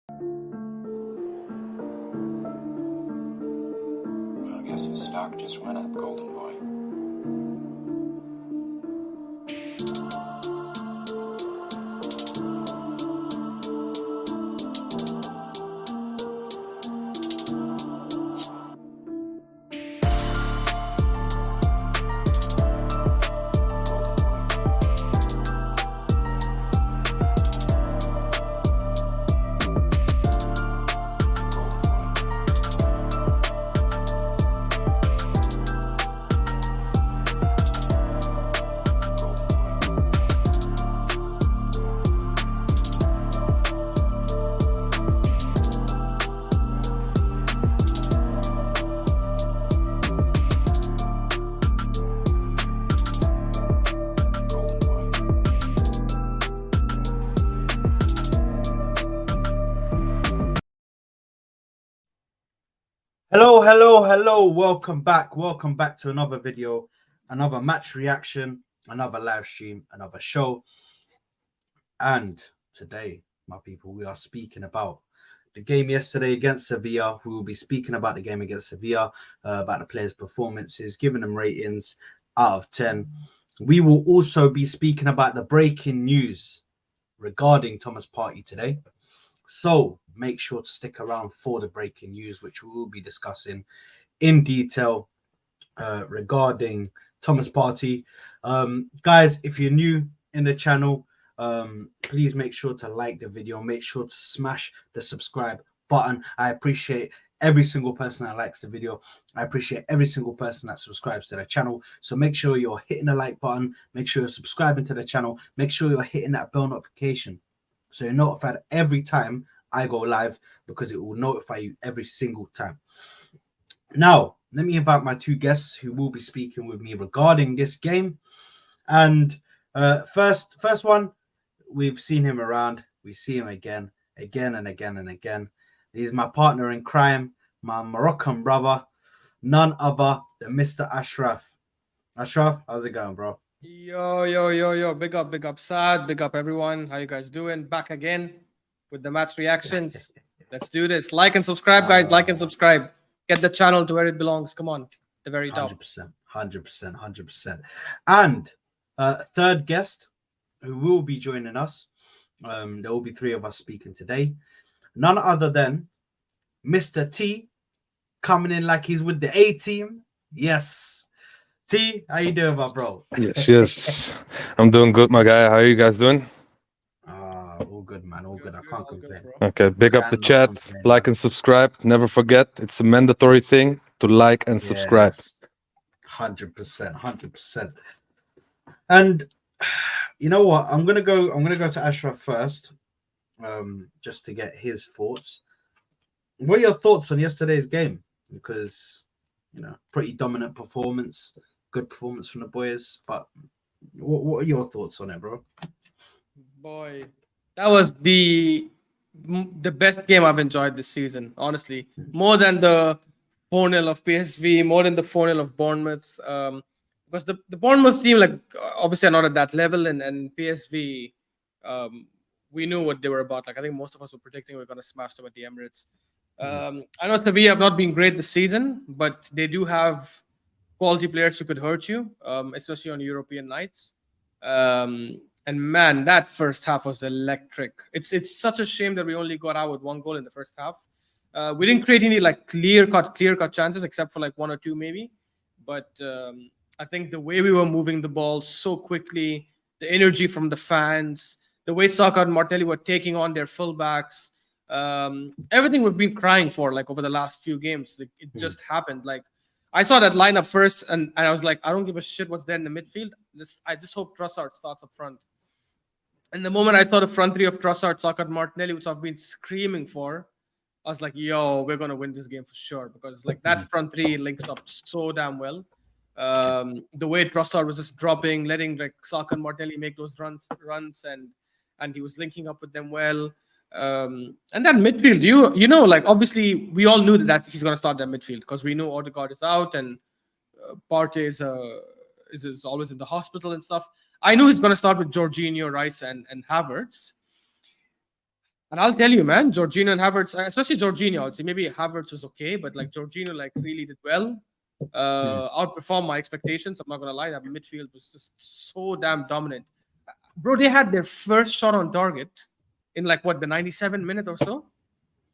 Well, I guess your stock just went up, Golden Boy. Hello. Welcome back to another video, another match reaction, another live stream, another show. And today, my people, we are speaking about the game yesterday against Sevilla. We will be speaking about the game against Sevilla, about the players' performances, giving them ratings out of 10. We will also be speaking about the breaking news regarding Thomas Partey today. So make sure to stick around for the breaking news, which we will be discussing in detail regarding Thomas Partey. Guys, if you're new in the channel, please make sure to like the video. Make sure to smash the subscribe button. I appreciate every single person that likes the video. I appreciate every single person that subscribes to the channel. So make sure you're hitting the like button. Make sure you're subscribing to the channel. Make sure you're hitting that bell notification, so you're notified every time I go live, because it will notify you every single time. Now, let me invite my two guests who will be speaking with me regarding this game. And first one, we've seen him around. We see him again and again. He's my partner in crime, my Moroccan brother, none other than Mr. Ashraf. Ashraf, how's it going, bro? Yo. Big up, Sad. Big up, everyone. How you guys doing? Back again with the match reactions. Let's do this. Like and subscribe, guys. Like and subscribe. Get the channel to where it belongs. Come on. The very top. 100%. And third guest who will be joining us. There will be three of us speaking today. None other than Mr. T, coming in like he's with the A team. Yes. T, how you doing, my bro? Yes. I'm doing good, my guy. How are you guys doing? All good, man. All good. I can't complain. Okay, big up the chat. Like and subscribe. Never forget, it's a mandatory thing to like and subscribe. 100%. And you know what? I'm gonna go to Ashraf first, just to get his thoughts. What are your thoughts on yesterday's game? Because pretty dominant performance, good performance from the boys. But what are your thoughts on it, bro? Boy, that was the best game I've enjoyed this season, honestly. More than the 4-0 of PSV, more than the 4-0 of Bournemouth. Because the Bournemouth team, like, obviously are not at that level, and PSV, we knew what they were about. Like, I think most of us were predicting we're going to smash them at the Emirates. I know Sevilla have not been great this season, but they do have quality players who could hurt you, especially on European nights. And man, that first half was electric. It's such a shame that we only got out with one goal in the first half. We didn't create any like clear cut chances, except for like one or two maybe. But I think the way we were moving the ball so quickly, the energy from the fans, the way Saka and Martinelli were taking on their fullbacks, everything we've been crying for like over the last few games, like, it just happened. Like, I saw that lineup first, and I was like, I don't give a shit what's there in the midfield. I just hope Trossard starts up front. And the moment I saw the front three of Trossard, Saka, and Martinelli, which I've been screaming for, I was like, yo, we're going to win this game for sure. Because like that front three links up so damn well. The way Trossard was just dropping, letting like Saka and Martinelli make those runs, and he was linking up with them well. And then midfield, you know, like obviously we all knew that he's going to start that midfield because we knew Odegaard is out and Partey is always in the hospital and stuff. I knew he's going to start with Jorginho, Rice, and Havertz. And I'll tell you, man, Jorginho and Havertz, especially Jorginho, I'd say maybe Havertz was okay, but like Jorginho, like really did well. Outperformed my expectations. I'm not gonna lie, that midfield was just so damn dominant. Bro, they had their first shot on target in like what, the 97th minute or so.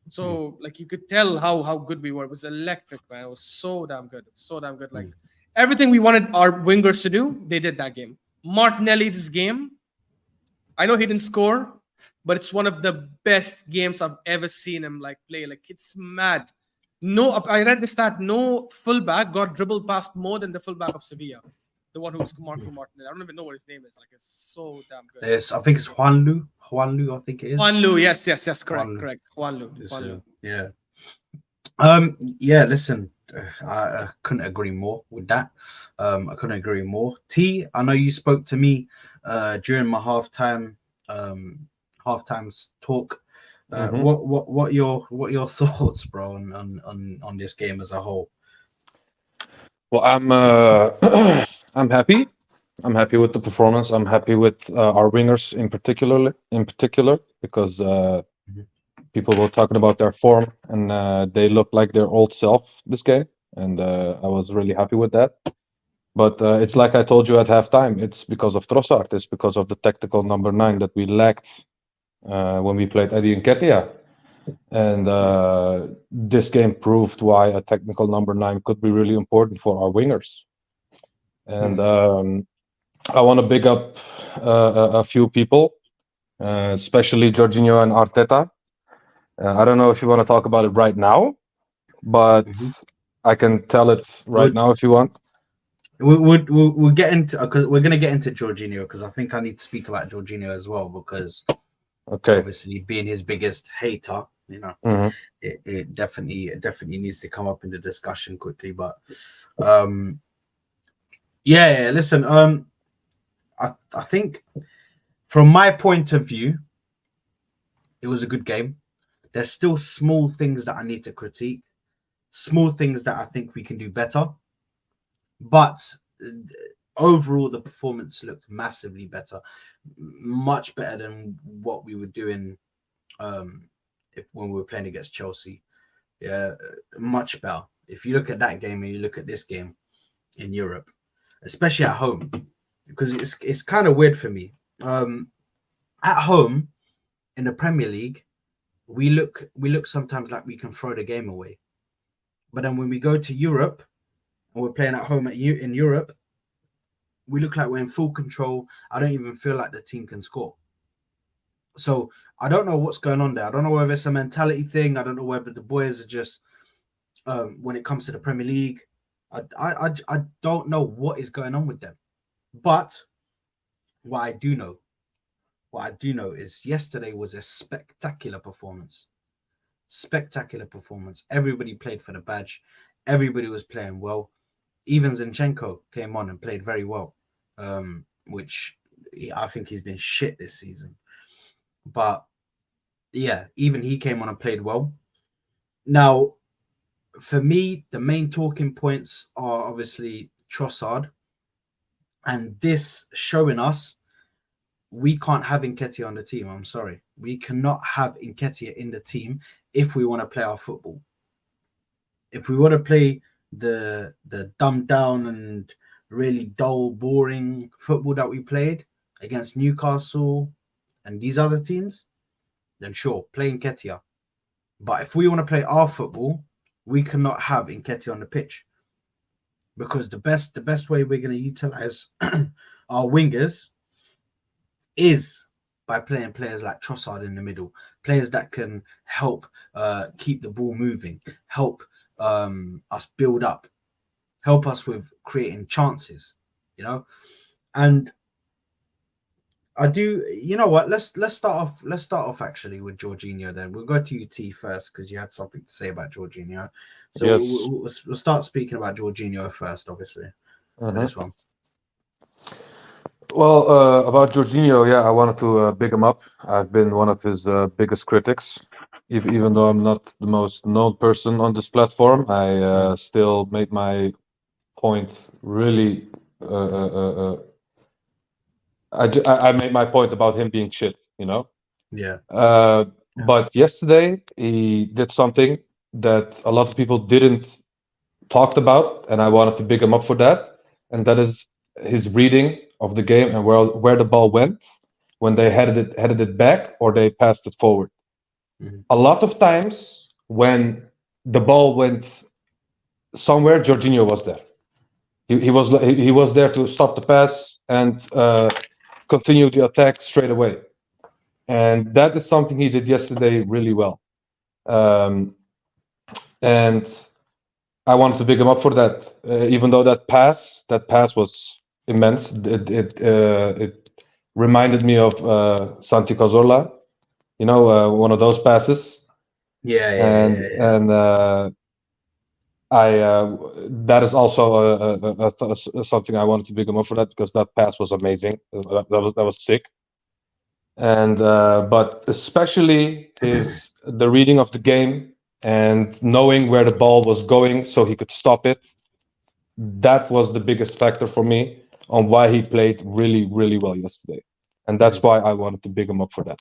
So like you could tell how good we were. It was electric, man. It was so damn good. So damn good. Like everything we wanted our wingers to do, they did that game. Martinelli, this game, I know he didn't score, but it's one of the best games I've ever seen him like play. Like it's mad. No, I read the stat. No fullback got dribbled past more than the fullback of Sevilla, the one who was Marco Martinelli. I don't even know what his name is. Like it's so damn good. Yes, I think it's Juanlu. Juanlu, I think it is. Juanlu, yes, correct, Juanlu. correct. Juanlu. Yeah. Yeah. Listen, I couldn't agree more with that. I couldn't agree more. T, I know you spoke to me during my halftime talk. What your thoughts, bro, on this game as a whole? Well, I'm happy. I'm happy with the performance. I'm happy with our wingers in particular, because people were talking about their form, and they look like their old self this game, and I was really happy with that. But it's like I told you at halftime. It's because of Trossard. It's because of the tactical number 9 that we lacked when we played Eddie Nketiah. And this game proved why a technical number 9 could be really important for our wingers. And I want to big up a few people, especially Jorginho and Arteta. I don't know if you want to talk about it right now, but I can tell it right now if you want. We'll get into, because we're going to get into Jorginho, because I think I need to speak about Jorginho as well, because obviously being his biggest hater, you know, it definitely needs to come up in the discussion quickly. But listen, I think from my point of view, it was a good game. There's still small things that I need to critique, small things that I think we can do better. But overall, the performance looked massively better, much better than what we were doing when we were playing against Chelsea. Yeah, much better. If you look at that game and you look at this game in Europe, especially at home, because it's kind of weird for me. At home in the Premier League, we look sometimes like we can throw the game away, but then when we go to Europe and we're playing at home in Europe, we look like we're in full control. I don't even feel like the team can score. So I don't know what's going on there. I don't know whether it's a mentality thing. I don't know whether the boys are just when it comes to the Premier League, I don't know what is going on with them. But what I do know is yesterday was a spectacular performance. Spectacular performance. Everybody played for the badge. Everybody was playing well. Even Zinchenko came on and played very well, which I think he's been shit this season. But yeah, even he came on and played well. Now, for me, the main talking points are obviously Trossard, and this showing us we can't have Nketiah on the team. I'm sorry. We cannot have Nketiah in the team if we want to play our football. If we want to play the dumbed down and really dull, boring football that we played against Newcastle and these other teams, then sure, play Nketiah. But if we want to play our football, we cannot have Nketiah on the pitch, because the best way we're going to utilize our wingers is by playing players like Trossard in the middle, players that can help keep the ball moving, help us build up, help us with creating chances, you know. And I do, you know what? Let's start off actually with Jorginho. Then we'll go to you, T, first, because you had something to say about Jorginho. So Yes. we'll start speaking about Jorginho first, obviously. For this one. Well, about Jorginho, yeah, I wanted to big him up. I've been one of his biggest critics. Even though I'm not the most known person on this platform, I still made my point really. I made my point about him being shit, you know? Yeah. But yesterday he did something that a lot of people didn't talked about, and I wanted to big him up for that. And that is his reading of the game and where the ball went when they headed it back or they passed it forward. Mhm. A lot of times when the ball went somewhere, Jorginho was there. He was there to stop the pass and continue the attack straight away. And that is something he did yesterday really well. And I wanted to big him up for that, even though that pass was immense. It reminded me of Santi Cazorla, one of those passes, and I that is also something I wanted to big him up for that because that pass was amazing. That was sick. And but especially the reading of the game and knowing where the ball was going so he could stop it. That was the biggest factor for me on why he played really, really well yesterday. And that's why I wanted to big him up for that.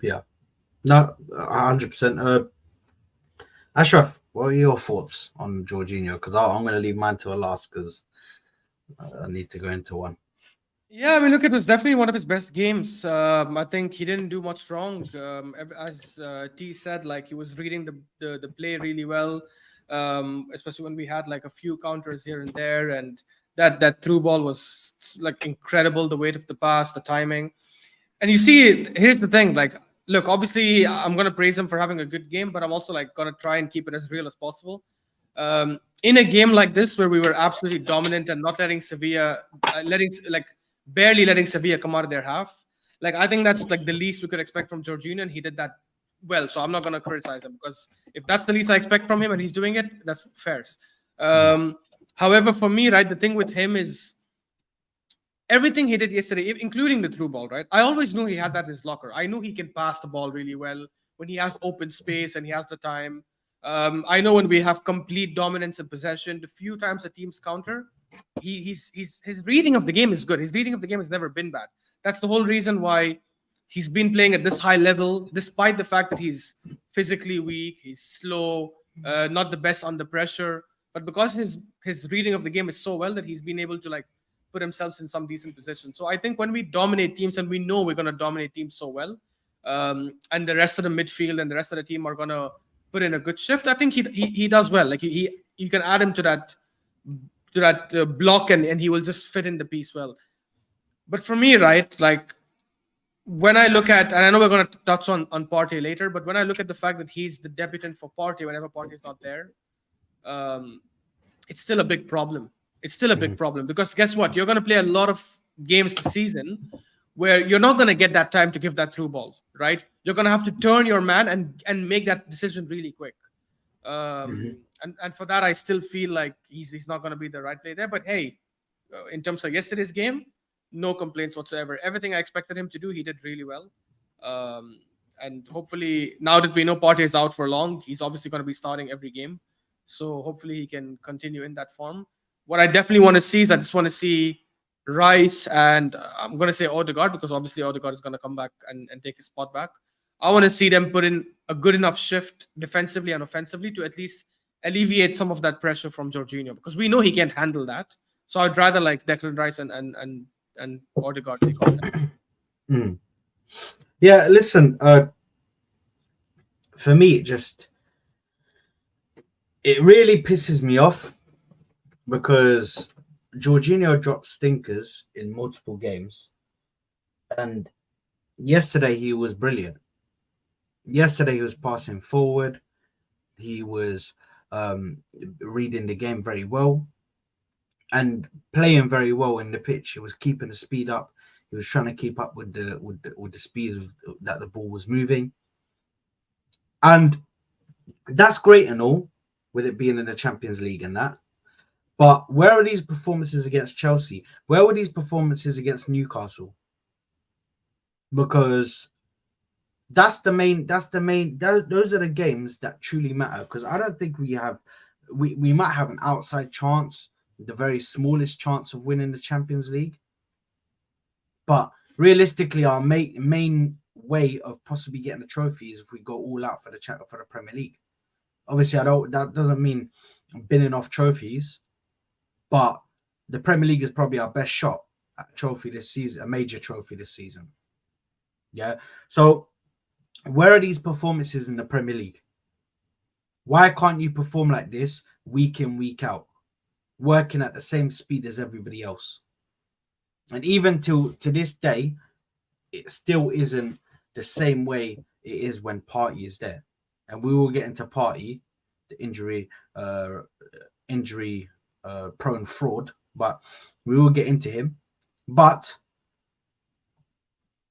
Yeah. No, 100%. Ashraf, what are your thoughts on Jorginho? Because I'm going to leave mine to a last because I need to go into one. Yeah, I mean, look, it was definitely one of his best games. I think he didn't do much wrong. As T said, like he was reading the play really well, especially when we had like a few counters here and there, and that through ball was like incredible. The weight of the pass, the timing, and you see, here's the thing. Like, look, obviously, I'm gonna praise him for having a good game, but I'm also like gonna try and keep it as real as possible. In a game like this, where we were absolutely dominant and not letting Sevilla, barely letting Sevilla come out of their half. Like I think that's like the least we could expect from Jorginho, and he did that well. So I'm not gonna criticize him because if that's the least I expect from him and he's doing it, that's fair. However, for me, right, the thing with him is everything he did yesterday, including the through ball, right? I always knew he had that in his locker. I knew he can pass the ball really well when he has open space and he has the time. I know when we have complete dominance in possession, the few times the teams counter, his reading of the game is good. His reading of the game has never been bad. That's the whole reason why he's been playing at this high level, despite the fact that he's physically weak, he's slow, not the best under pressure. But because his reading of the game is so well that he's been able to like put himself in some decent position. So I think when we dominate teams, and we know we're going to dominate teams so well, and the rest of the midfield and the rest of the team are going to put in a good shift, I think he does well. Like you can add him to that block, and he will just fit in the piece well. But for me, right, like when I look at, and I know we're going to touch on Partey later, but when I look at the fact that he's the debutant for Partey whenever Partey's not there, it's still a big problem. It's still a big problem because guess what? You're going to play a lot of games this season where you're not going to get that time to give that through ball, right? You're going to have to turn your man and make that decision really quick. And for that, I still feel like he's not going to be the right play there. But hey, in terms of yesterday's game, no complaints whatsoever. Everything I expected him to do, he did really well. And hopefully, now that we know Partey is out for long, he's obviously going to be starting every game. So hopefully he can continue in that form. What I definitely want to see is I just want to see Rice and I'm going to say Odegaard because obviously Odegaard is going to come back and take his spot back. I want to see them put in a good enough shift defensively and offensively to at least alleviate some of that pressure from Jorginho because we know he can't handle that. So I'd rather like Declan Rice and Odegaard take on that. Yeah, listen, for me, it really pisses me off because Jorginho dropped stinkers in multiple games. And yesterday he was brilliant. Yesterday he was passing forward. He was reading the game very well and playing very well in the pitch. He was keeping the speed up. He was trying to keep up with the speed that the ball was moving. And that's great and all, with it being in the Champions League and that. But where are these performances against Chelsea? Where were these performances against Newcastle? Because those are the games that truly matter. Because I don't think we might have an outside chance, the very smallest chance of winning the Champions League. But realistically, our main way of possibly getting a trophy is if we go all out for the Premier League. Obviously, that doesn't mean binning off trophies, but the Premier League is probably our best shot at a trophy this season, a major trophy this season. Yeah. So where are these performances in the Premier League? Why can't you perform like this week in, week out, working at the same speed as everybody else? And even to this day, it still isn't the same way it is when Partey is there. And we will get into Partey, the injury prone fraud, but we will get into him. But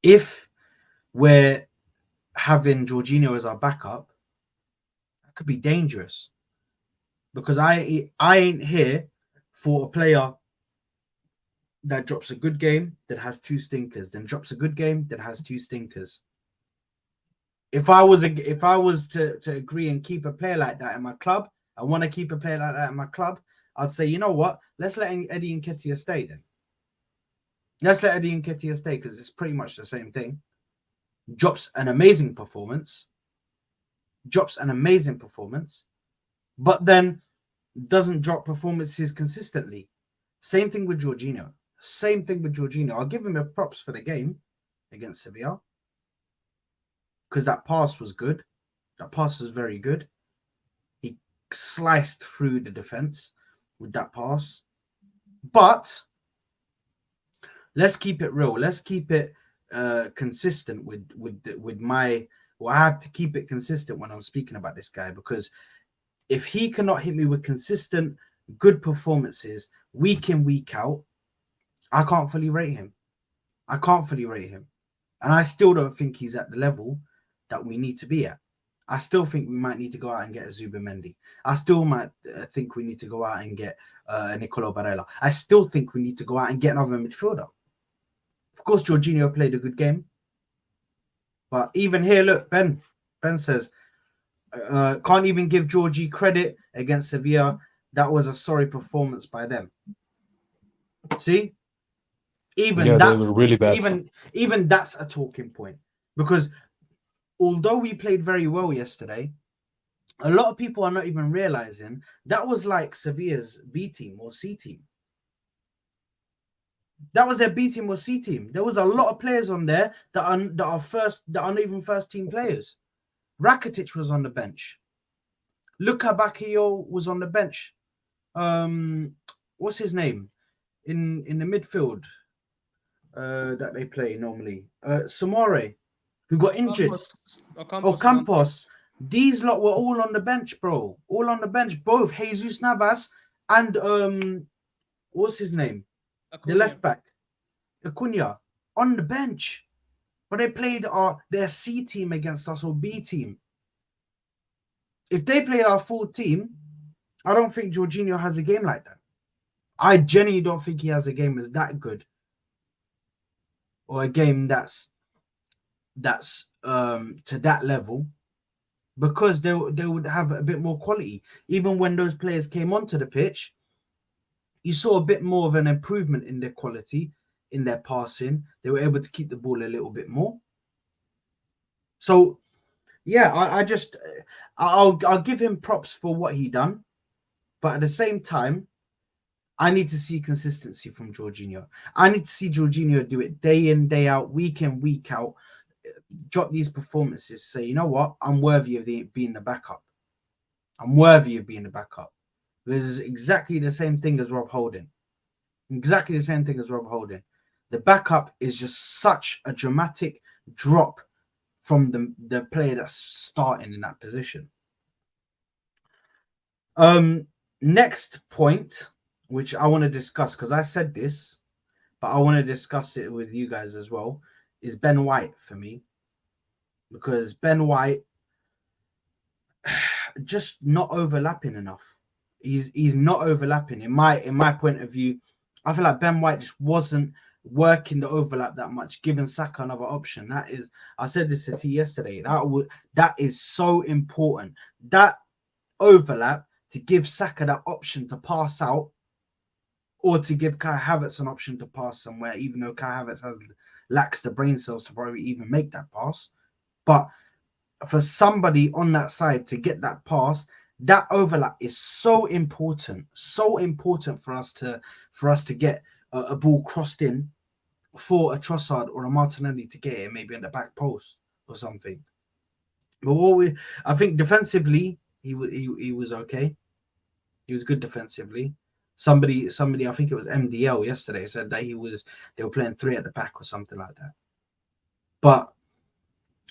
if we're having Jorginho as our backup, that could be dangerous, because I ain't here for a player that drops a good game, that has two stinkers, then drops a good game, that has two stinkers. If I was to agree and keep a player like that in my club, I want to keep a player like that in my club, I'd say, you know what? Let's let Eddie Nketiah stay then. Let's let Eddie Nketiah stay, because it's pretty much the same thing. Drops an amazing performance, but then doesn't drop performances consistently. Same thing with Jorginho. I'll give him a props for the game against Sevilla, because that pass was good. That pass was very good. He sliced through the defense with that pass. But let's keep it real. Let's keep it consistent with my. Well, I have to keep it consistent when I'm speaking about this guy, because if he cannot hit me with consistent good performances week in, week out, I can't fully rate him. And I still don't think he's at the level that we need to be at. I still think we might need to go out and get a Zubimendi. I still might think we need to go out and get Nicolo Barella. I still think we need to go out and get another midfielder. Of course, Jorginho played a good game. But even here, look, Ben says, can't even give Georgie credit against Sevilla. That was a sorry performance by them. See? Even they were really bad. Even that's a talking point, because although we played very well yesterday, a lot of people are not even realizing that was like Sevilla's B team or C team. That was their B team or C team. There was a lot of players on there that are not even first team players. Rakitic was on the bench. Luka Bakio was on the bench. What's his name in the midfield that they play normally? Samore, who got injured. Campos. These lot were all on the bench, bro. All on the bench. Both Jesus Navas and what's his name? Acuna. The left back, Acuna, on the bench. But they played their C team against us, or B team. If they played our full team, I don't think Jorginho has a game like that. I genuinely don't think he has a game that's that good, or a game that's to that level, because they would have a bit more quality. Even when those players came onto the pitch, you saw a bit more of an improvement in their quality, in their passing. They were able to keep the ball a little bit more. So, yeah, I'll give him props for what he done, but at the same time, I need to see consistency from Jorginho. I need to see Jorginho do it day in, day out, week in, week out. Drop these performances. Say, you know what? I'm worthy of being the backup. This is exactly the same thing as Rob Holding. The backup is just such a dramatic drop from the player that's starting in that position. Next point, which I want to discuss, because I said this, but I want to discuss it with you guys as well, is Ben White for me. Because Ben White just not overlapping enough. He's not overlapping. In my point of view, I feel like Ben White just wasn't working the overlap that much, giving Saka another option. I said this to T yesterday. That is so important. That overlap, to give Saka that option to pass out, or to give Kai Havertz an option to pass somewhere, even though Kai Havertz lacks the brain cells to probably even make that pass. But for somebody on that side to get that pass, that overlap is so important for us to get a ball crossed in for a Trossard or a Martinelli to get it, maybe in the back post or something. But I think defensively, he was okay. He was good defensively. Somebody, I think it was MDL yesterday, said that they were playing 3 at the back or something like that. But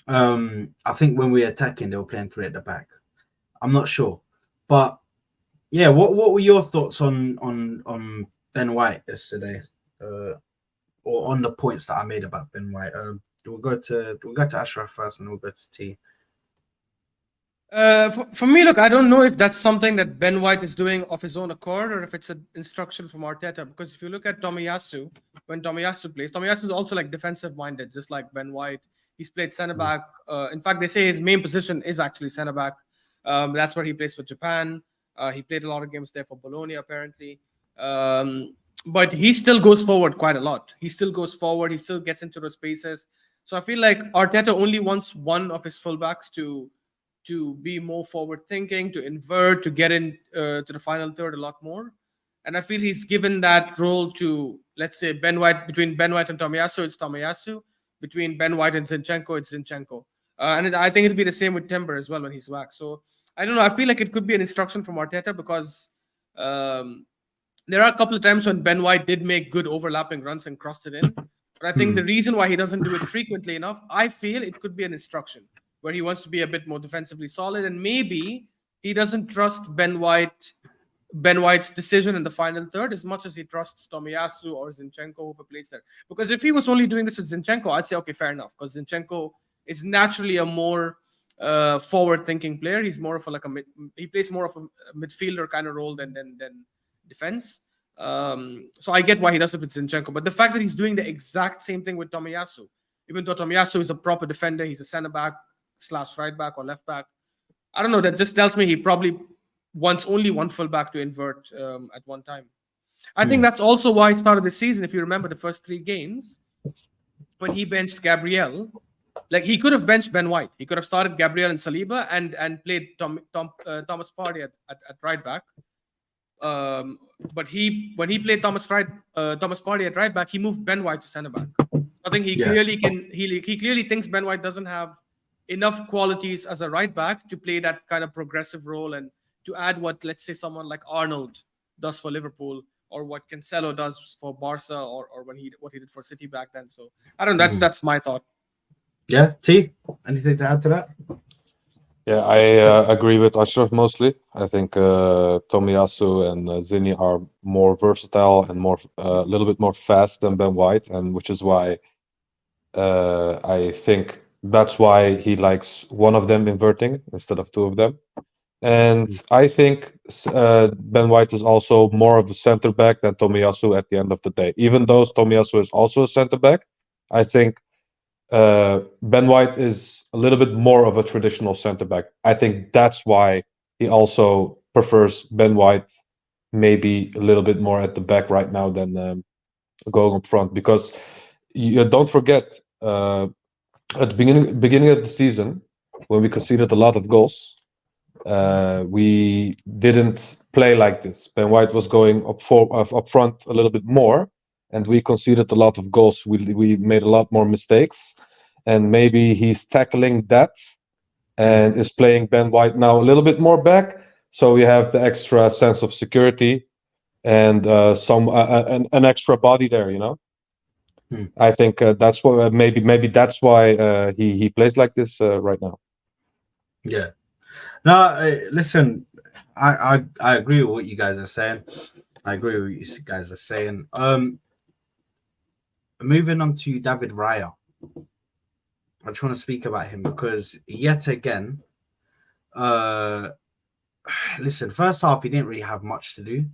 I think when we were attacking, they were playing 3 at the back. I'm not sure, but yeah, what were your thoughts on Ben White yesterday, or on the points that I made about Ben White? We'll go to Ashraf first, and we'll go to T. For me, look, I don't know if that's something that Ben White is doing of his own accord or if it's an instruction from Arteta. Because if you look at Tomiyasu, when Tomiyasu plays, Tomiyasu is also like defensive minded, just like Ben White. He's played centre back. In fact, they say his main position is actually centre back. That's where he plays for Japan. He played a lot of games there for Bologna, apparently. But he still goes forward quite a lot. He still goes forward. He still gets into the spaces. So I feel like Arteta only wants one of his fullbacks to be more forward thinking, to invert, to get in to the final third a lot more. And I feel he's given that role to, let's say, Ben White. Between Ben White and Tomiyasu, it's Tomiyasu. Between Ben White and Zinchenko, it's Zinchenko. I think it'll be the same with Timber as well when he's back. So I don't know. I feel like it could be an instruction from Arteta because there are a couple of times when Ben White did make good overlapping runs and crossed it in. But I think the reason why he doesn't do it frequently enough, I feel it could be an instruction where he wants to be a bit more defensively solid, and maybe he doesn't trust Ben White's decision in the final third as much as he trusts Tomiyasu or Zinchenko, whoever plays there. Because if he was only doing this with Zinchenko, I'd say, okay, fair enough, because Zinchenko is naturally a more forward-thinking player. He's more of he plays more of a midfielder kind of role than defense. So I get why he does it with Zinchenko. But the fact that he's doing the exact same thing with Tomiyasu, even though Tomiyasu is a proper defender, he's a centre-back / right back or left back. I don't know. That just tells me he probably wants only one fullback to invert at one time. I think that's also why he started the season. If you remember the first 3 games, when he benched Gabriel, like he could have benched Ben White. He could have started Gabriel and Saliba and played Thomas Partey at right back. But when he played Thomas Partey at right back, he moved Ben White to centre back. I think he clearly thinks Ben White doesn't have enough qualities as a right back to play that kind of progressive role and to add what, let's say, someone like Arnold does for Liverpool or what Cancelo does for Barca or what he did for City back then. So I don't know. That's my thought. Yeah, T, anything to add to that? Yeah, I agree with Ashraf mostly. I think Tomiyasu and Zini are more versatile and a little bit more fast than Ben White, and which is why I think that's why he likes one of them inverting instead of 2 of them. And I think Ben White is also more of a center back than Tomiyasu at the end of the day. Even though Tomiyasu is also a center back, I think Ben White is a little bit more of a traditional center back. I think that's why he also prefers Ben White maybe a little bit more at the back right now than going up front. Because you don't forget, at the beginning of the season, when we conceded a lot of goals, we didn't play like this. Ben White was going up front a little bit more, and we conceded a lot of goals. We made a lot more mistakes, and maybe he's tackling that and is playing Ben White now a little bit more back, so we have the extra sense of security and an extra body there, you know. I think that's what maybe that's why he plays like this right now. Yeah. No, listen, I agree with what you guys are saying. Moving on to David Raya. I just want to speak about him because yet again, listen, first half he didn't really have much to do.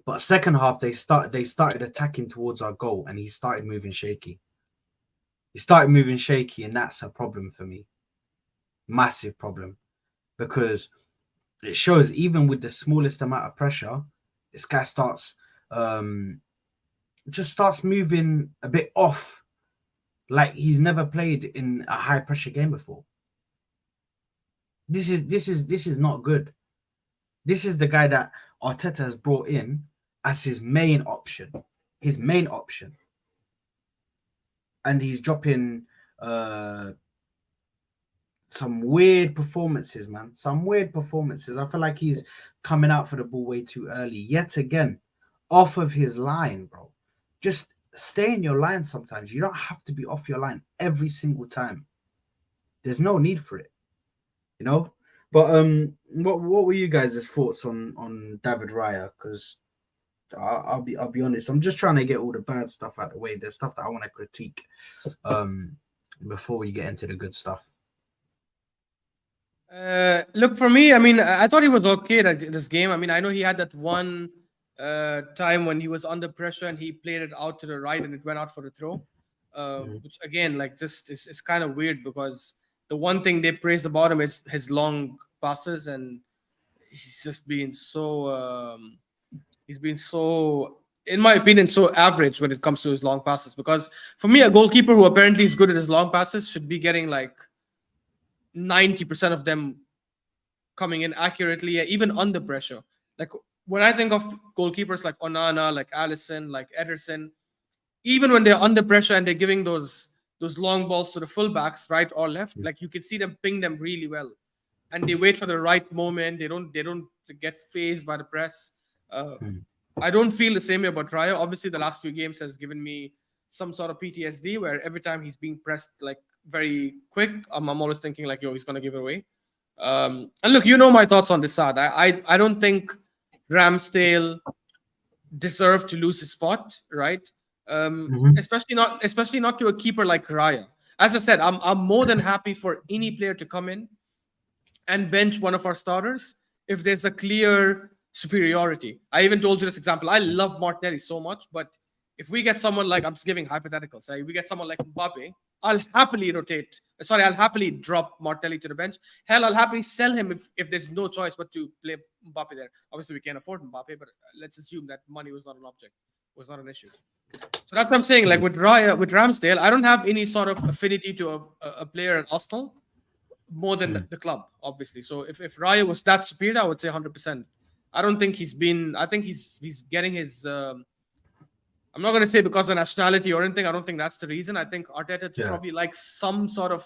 But second half, they started attacking towards our goal, and he started moving shaky. And that's a problem for me. Massive problem. Because it shows even with the smallest amount of pressure, this guy starts moving a bit off like he's never played in a high pressure game before. This is not good. This is the guy that Arteta has brought in as his main option. His main option. And he's dropping some weird performances, man. Some weird performances. I feel like he's coming out for the ball way too early. Yet again, off of his line, bro. Just stay in your line sometimes. You don't have to be off your line every single time. There's no need for it, you know. But what were you guys' thoughts on David Raya? Because I'll be honest. I'm just trying to get all the bad stuff out of the way. There's stuff that I want to critique before we get into the good stuff. Look, for me, I mean, I thought he was okay at this game. I mean, I know he had that one time when he was under pressure and he played it out to the right and it went out for a throw, which again, like, just is kind of weird because the one thing they praise about him is his long passes, and he's just been so in my opinion, so average when it comes to his long passes. Because for me, a goalkeeper who apparently is good at his long passes should be getting like 90% of them coming in accurately, even under pressure. Like, when I think of goalkeepers like Onana, like Alisson, like Ederson, even when they're under pressure and they're giving those long balls to the fullbacks, right or left, like, you can see them ping them really well, and they wait for the right moment. They don't get phased by the press. I don't feel the same way about Raya. Obviously, the last few games has given me some sort of PTSD where every time he's being pressed like very quick, I'm always thinking like, yo, he's gonna give it away. And look, you know my thoughts on this side. I don't think Ramsdale deserved to lose his spot, right? Especially not to a keeper like Raya. As I said, I'm more than happy for any player to come in and bench one of our starters if there's a clear superiority. I even told you this example. I love Martinelli so much, but if we get someone like, I'm just giving hypotheticals, say we get someone like Mbappe, I'll happily drop Martinelli to the bench. Hell, I'll happily sell him if there's no choice but to play Mbappe there. Obviously, we can't afford Mbappe, but let's assume that money was not an object, was not an issue. So that's what I'm saying. Like with Ramsdale, I don't have any sort of affinity to a player at Arsenal more than the club, obviously. So if Raya was that superior, I would say 100%. I don't think he's been. I think he's getting his. I'm not going to say because of nationality or anything. I don't think that's the reason. I think Arteta just probably likes some sort of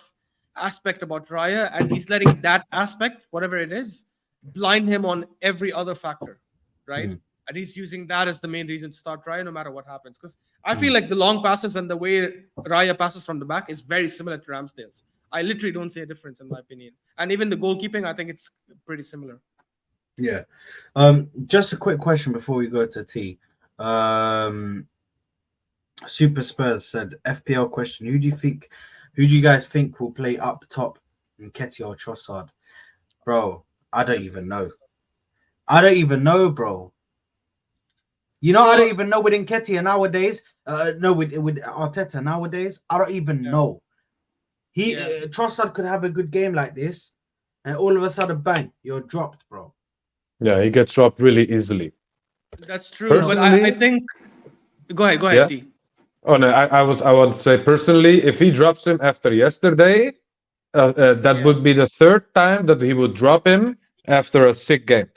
aspect about Raya, and he's letting that aspect, whatever it is, blind him on every other factor, right? And he's using that as the main reason to start Raya no matter what happens. Because I feel like the long passes and the way Raya passes from the back is very similar to Ramsdale's. I literally don't see a difference in my opinion. And even the goalkeeping, I think it's pretty similar. Yeah. Just a quick question before we go to T. Super Spurs said, FPL question, who do you guys think will play up top, Nketiah or Trossard? Bro, I don't even know, bro. You know, I don't even know with Nketiah nowadays. No, with Arteta nowadays, I don't even know. Trossard could have a good game like this, and all of a sudden, bang, you're dropped, bro. Yeah, he gets dropped really easily. That's true, but I think. Go ahead, yeah. T. Oh no, I would say personally, if he drops him after yesterday, that would be the third time that he would drop him after a sick game,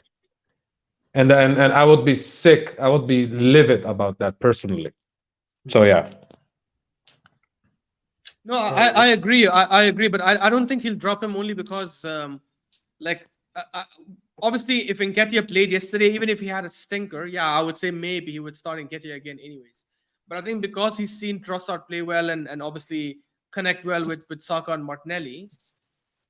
and I would be sick. I would be livid about that personally. So yeah. No, I agree. I agree, but I don't think he'll drop him only because, obviously, if Nketiah played yesterday, even if he had a stinker, I would say maybe he would start Nketiah again anyways. But I think because he's seen Trossard play well and obviously connect well with Saka and Martinelli,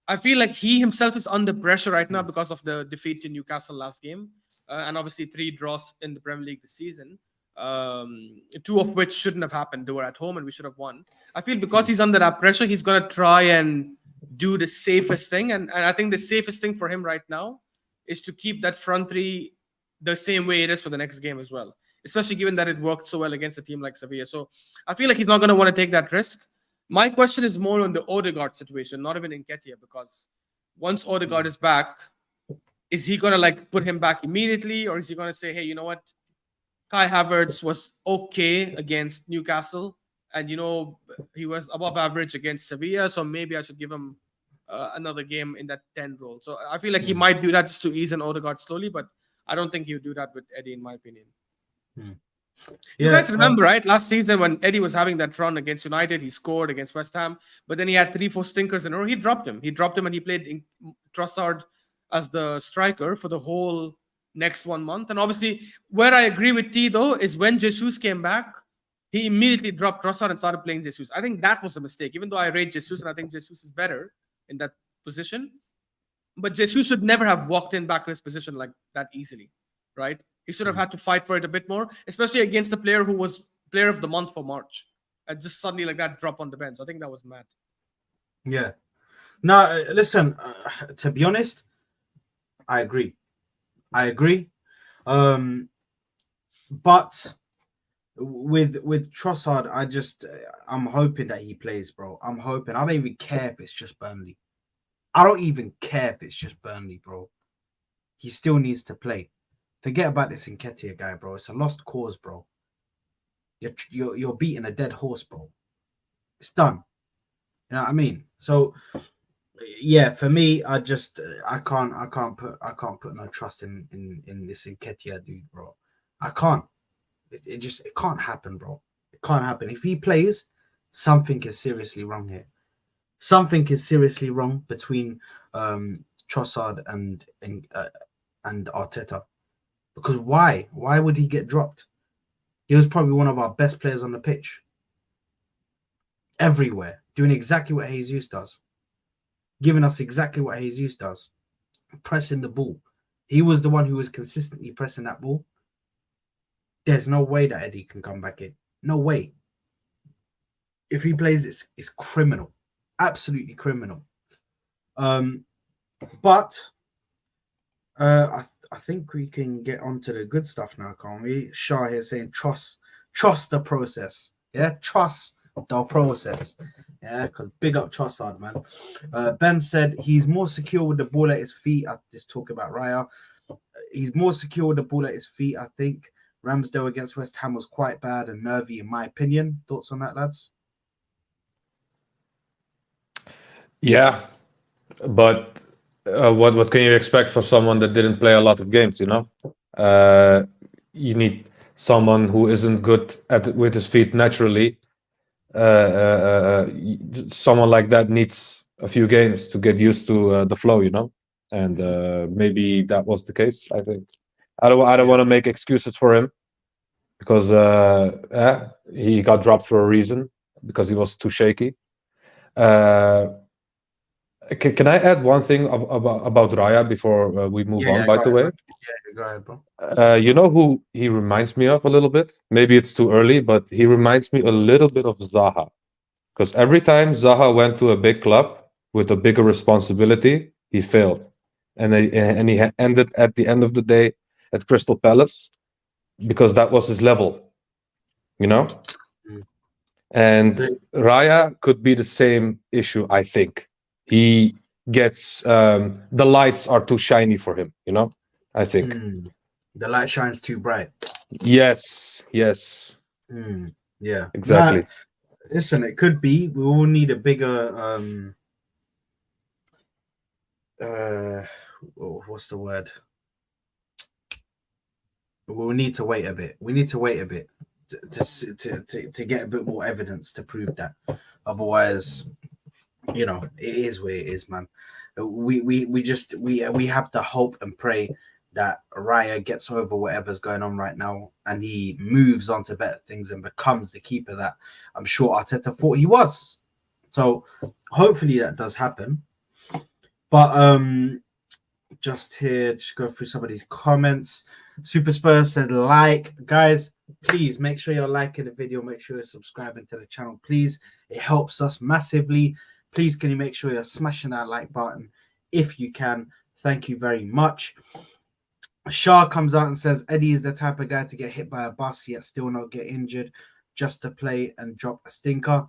I feel like he himself is under pressure right now because of the defeat to Newcastle last game, and obviously 3 draws in the Premier League this season. 2 of which shouldn't have happened. They were at home and we should have won. I feel because he's under that pressure, he's going to try and do the safest thing. And I think the safest thing for him right now is to keep that front 3 the same way it is for the next game as well, especially given that it worked so well against a team like Sevilla. So I feel like he's not going to want to take that risk. My question is more on the Odegaard situation, not even Nketiah, because once Odegaard is back, is he going to put him back immediately, or is he going to say, hey, you know what? Kai Havertz was okay against Newcastle, and he was above average against Sevilla, so maybe I should give him another game in that 10 role. So I feel like he might do that just to ease in Odegaard slowly, but I don't think he would do that with Eddie, in my opinion. You guys remember, right? Last season when Eddie was having that run against United, he scored against West Ham, but then he had 3-4 stinkers in a row. He dropped him. And he played Trossard as the striker for the whole next 1 month. And obviously, where I agree with T, though, is when Jesus came back, he immediately dropped Trossard and started playing Jesus. I think that was a mistake, even though I rate Jesus and I think Jesus is better in that position. But Jesus should never have walked in back in his position like that easily, right? He should have had to fight for it a bit more, especially against the player who was player of the month for March. And just suddenly like that drop on the bench. I think that was mad. Yeah. No, listen, to be honest, I agree. But with Trossard, I'm hoping that he plays, bro. I'm hoping. I don't even care if it's just Burnley. bro. He still needs to play. Forget about this Nketiah guy, bro. It's a lost cause, bro. You're beating a dead horse, bro. It's done. You know what I mean? So yeah, for me, I can't put no trust in this Nketiah dude, bro. I can't. It can't happen, bro. It can't happen. If he plays, something is seriously wrong here. Something is seriously wrong between Trossard and Arteta. Because why? Why would he get dropped? He was probably one of our best players on the pitch. Everywhere, doing exactly what Jesus does. Giving us exactly what Jesus does. Pressing the ball. He was the one who was consistently pressing that ball. There's no way that Eddie can come back in. No way. If he plays, it's criminal. Absolutely criminal. But I think we can get on to the good stuff now, can't we? Shah here saying trust the process. Yeah, trust the process. Yeah, because big up Trossard, man. Ben said he's more secure with the ball at his feet. I just talk about Raya. He's more secure with the ball at his feet. I think Ramsdale against West Ham was quite bad and nervy, in my opinion. Thoughts on that, lads? Yeah, but what can you expect from someone that didn't play a lot of games? You need someone who isn't good with his feet naturally. Someone like that needs a few games to get used to the flow, and maybe that was the case. I think I don't want to make excuses for him because he got dropped for a reason because he was too shaky. Can I add one thing about Raya before we move on, by the way? Yeah, go ahead, bro. You know who he reminds me of a little bit? Maybe it's too early, but he reminds me a little bit of Zaha. Because every time Zaha went to a big club with a bigger responsibility, he failed. And he ended at the end of the day at Crystal Palace because that was his level, And Raya could be the same issue, I think. He gets the lights are too shiny for him, I think. The light shines too bright. Yes. Yeah. Exactly. Listen, it could be. We all need a bigger what's the word? We'll need to wait a bit. We need to wait a bit to get a bit more evidence to prove that. Otherwise, it is where it is, man. We have to hope and pray that Raya gets over whatever's going on right now and he moves on to better things and becomes the keeper that I'm sure Arteta thought he was. So hopefully that does happen. But just go through some of these comments. Super Spurs said, guys, please make sure you're liking the video. Make sure you're subscribing to the channel, please. It helps us massively. Please, can you make sure you're smashing that like button if you can? Thank you very much. Shah comes out and says, Eddie is the type of guy to get hit by a bus yet still not get injured just to play and drop a stinker.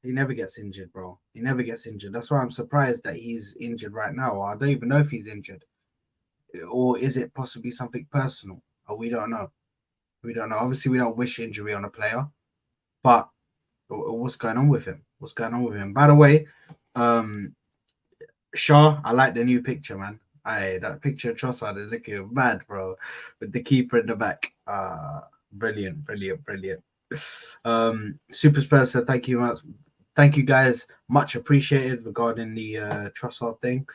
He never gets injured, bro. He never gets injured. That's why I'm surprised that he's injured right now. I don't even know if he's injured. Or is it possibly something personal? Or we don't know. We don't know. Obviously, we don't wish injury on a player. But what's going on with him? What's going on with him? By the way, Shaw, I like the new picture, man. That picture of Trossard is looking mad, bro, with the keeper in the back. Brilliant. Super Spurs said thank you much. Thank you guys, much appreciated regarding the Trossard thing.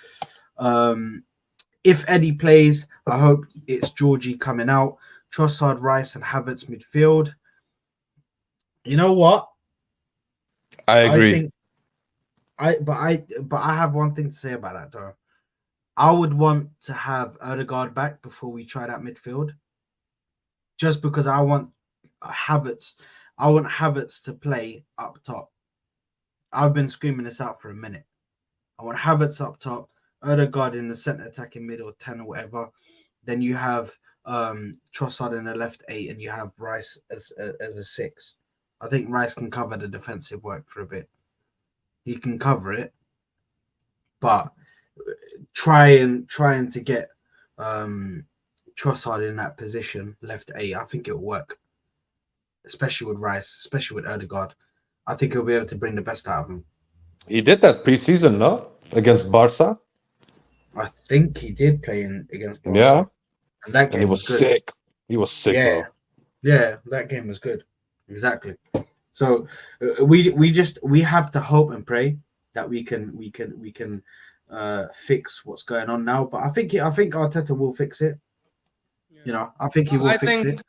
If Eddie plays, I hope it's Georgie coming out. Trossard, Rice, and Havertz midfield. You know what? I agree. think but I have one thing to say about that though. I would want to have Odegaard back before we try that midfield. Just because I want Havertz to play up top. I've been screaming this out for a minute. I want Havertz up top, Odegaard in the centre attacking middle 10 or whatever. Then you have Trossard in the left 8 and you have Rice as a 6. I think Rice can cover the defensive work for a bit. He can cover it, but trying to get Trossard in that position, left 8, I think it'll work. Especially with Rice, especially with Odegaard. I think he'll be able to bring the best out of him. He did that preseason, no? Against Barca. I think he did play against Barca. Yeah. And that game he was good. sick. He was sick, yeah. bro. Yeah, that game was good. Exactly. So we have to hope and pray that we can fix what's going on now. But I think Arteta will fix it. Yeah. You know, I think he will fix it.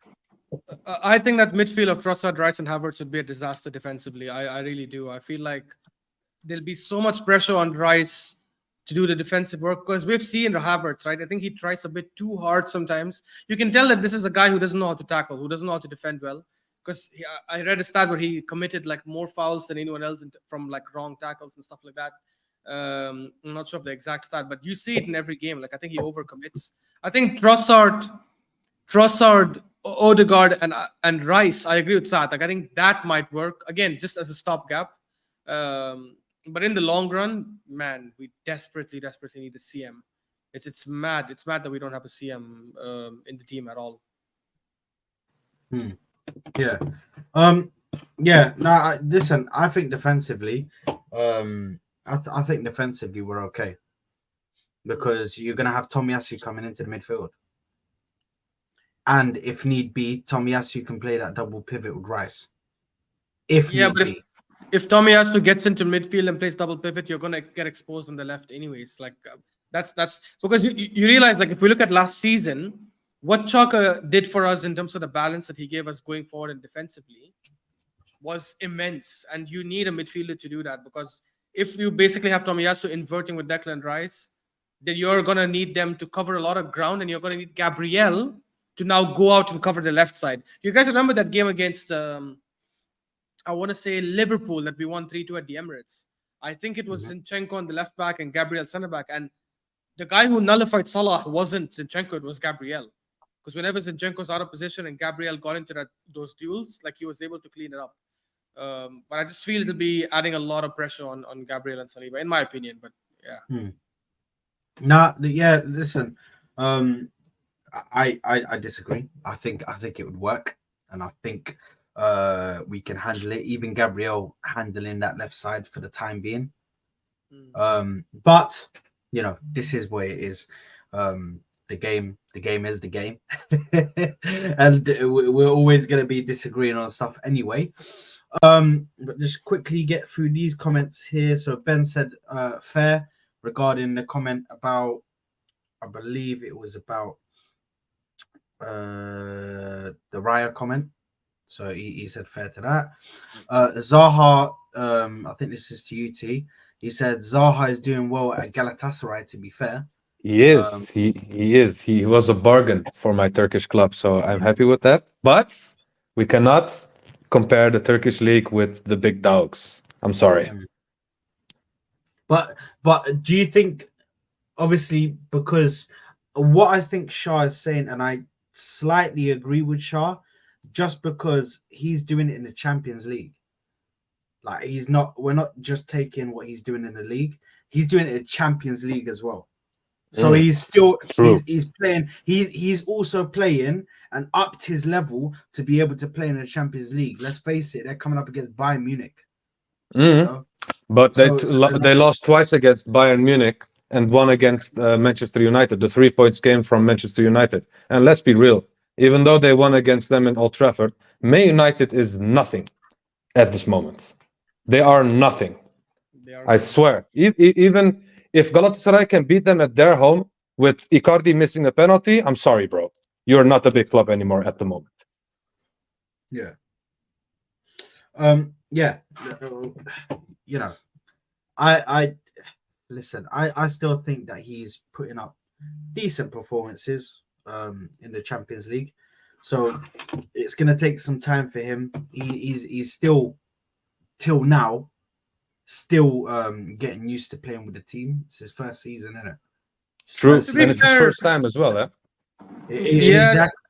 I think that midfield of Trossard, Rice, and Havertz would be a disaster defensively. I really do. I feel like there'll be so much pressure on Rice to do the defensive work because we've seen Havertz, right? I think he tries a bit too hard sometimes. You can tell that this is a guy who doesn't know how to tackle, who doesn't know how to defend well. Because I read a stat where he committed like more fouls than anyone else from like wrong tackles and stuff like that. I'm not sure of the exact stat, but you see it in every game. Like I think he overcommits. I think Trossard, Odegaard, and Rice. I agree with Sat. Like I think that might work again, just as a stopgap. But in the long run, man, we desperately need a CM. It's mad. It's mad that we don't have a CM in the team at all. Yeah. Yeah. No. Listen, I think defensively, I think defensively we're okay because you're gonna have Tomiyasu coming into the midfield, and if need be, Tomiyasu can play that double pivot with Rice. If Tomiyasu gets into midfield and plays double pivot, you're gonna get exposed on the left anyways. Like that's because you realize, like if we look at last season, what Xhaka did for us in terms of the balance that he gave us going forward and defensively was immense. And you need a midfielder to do that because if you basically have Tomiyasu inverting with Declan Rice, then you're going to need them to cover a lot of ground and you're going to need Gabriel to now go out and cover the left side. You guys remember that game against, I want to say Liverpool that we won 3-2 at the Emirates. I think it was Zinchenko on the left back and Gabriel center back. And the guy who nullified Salah wasn't Zinchenko, it was Gabriel. Because whenever Zinchenko's out of position and Gabriel got into those duels, like he was able to clean it up. But I just feel it'll be adding a lot of pressure on Gabriel and Saliba, in my opinion. But yeah. Listen, I disagree. I think it would work, and I think we can handle it. Even Gabriel handling that left side for the time being. But you know, this is what it is. The game is the game, and we're always going to be disagreeing on stuff anyway. But just quickly get through these comments here. So Ben said fair regarding the comment about, I believe it was about the Raya comment. So he said fair to that. Zaha, I think this is to you, T. He said Zaha is doing well at Galatasaray, to be fair. He is. He is. He was a bargain for my Turkish club, so I'm happy with that. But we cannot compare the Turkish league with the big dogs. I'm sorry. But do you think, obviously, because what I think Shah is saying, and I slightly agree with Shah, just because he's doing it in the Champions League. Like we're not just taking what he's doing in the league. He's doing it in the Champions League as well. So he's still True. he's playing. He's also playing and upped his level to be able to play in the Champions League. Let's face it, they're coming up against Bayern Munich. You know? But So they lost twice against Bayern Munich and one against Manchester United. The 3 points came from Manchester United. And let's be real, even though they won against them in Old Trafford, Man United is nothing at this moment. They are nothing. I swear. Even if Galatasaray can beat them at their home with Icardi missing a penalty, I'm sorry, bro. You're not a big club anymore at the moment. yeah. Yeah. You know, I listen, I still think that he's putting up decent performances in the Champions League. So it's gonna take some time for him. He's still till now still getting used to playing with the team. It's his first season, isn't it? True. First And it's his fair- first time as well, eh? Yeah. Exactly.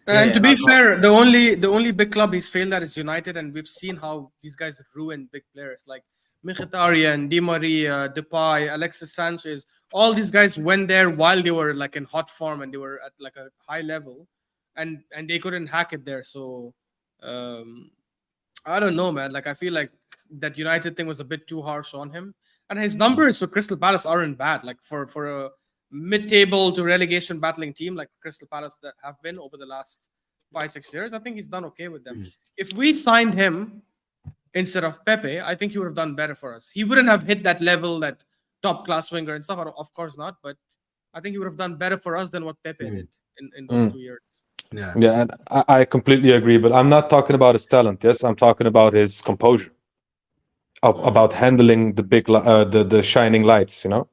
And Yeah, to be like- fair, the only big club he's failed at is United, and we've seen how these guys ruin big players like Mkhitaryan, Di Maria, Depay, Alexis Sanchez. All these guys went there while they were like in hot form and they were at like a high level, and they couldn't hack it there. So I don't know, man. Like I feel like that United thing was a bit too harsh on him, and his numbers for Crystal Palace aren't bad. Like for a mid-table to relegation battling team like Crystal Palace that have been over the last 5-6 years, I think he's done okay with them. If we signed him instead of Pepe, I think he would have done better for us. He wouldn't have hit that level, that top class winger and stuff. Of course not, but I think he would have done better for us than what Pepe did in those 2 years. Yeah. Yeah, and I completely agree. But I'm not talking about his talent. Yes, I'm talking about his composure, about handling the the shining lights. You know,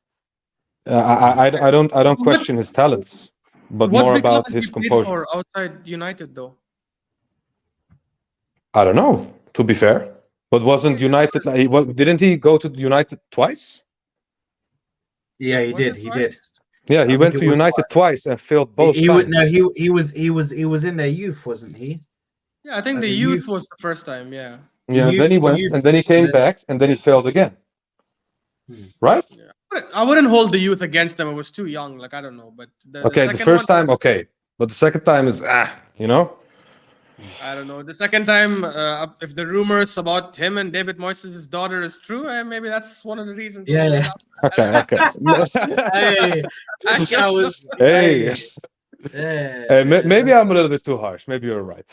I don't question his talents, but What more big club about has his he played composure. for outside United though? I don't know. To be fair, but wasn't United? Didn't he go to United twice? Yeah, he Was did. it He twice? did. Yeah, he I went think to it was United twice and failed both He times. was in their youth, wasn't he? Yeah, I think As the a youth youth- was the first time. Yeah. Yeah, then he went, and then he came back, and then he failed again. Right? I wouldn't hold the youth against them. It was too young. Like I don't know, but Okay, the first time, okay, but the second time is you know. I don't know. The second time, if the rumors about him and David Moyes' daughter is true, maybe that's one of the reasons. why Yeah, he yeah. left. Okay. Hey, this guy was. Hey. Yeah. Hey, maybe I'm a little bit too harsh. Maybe you're right.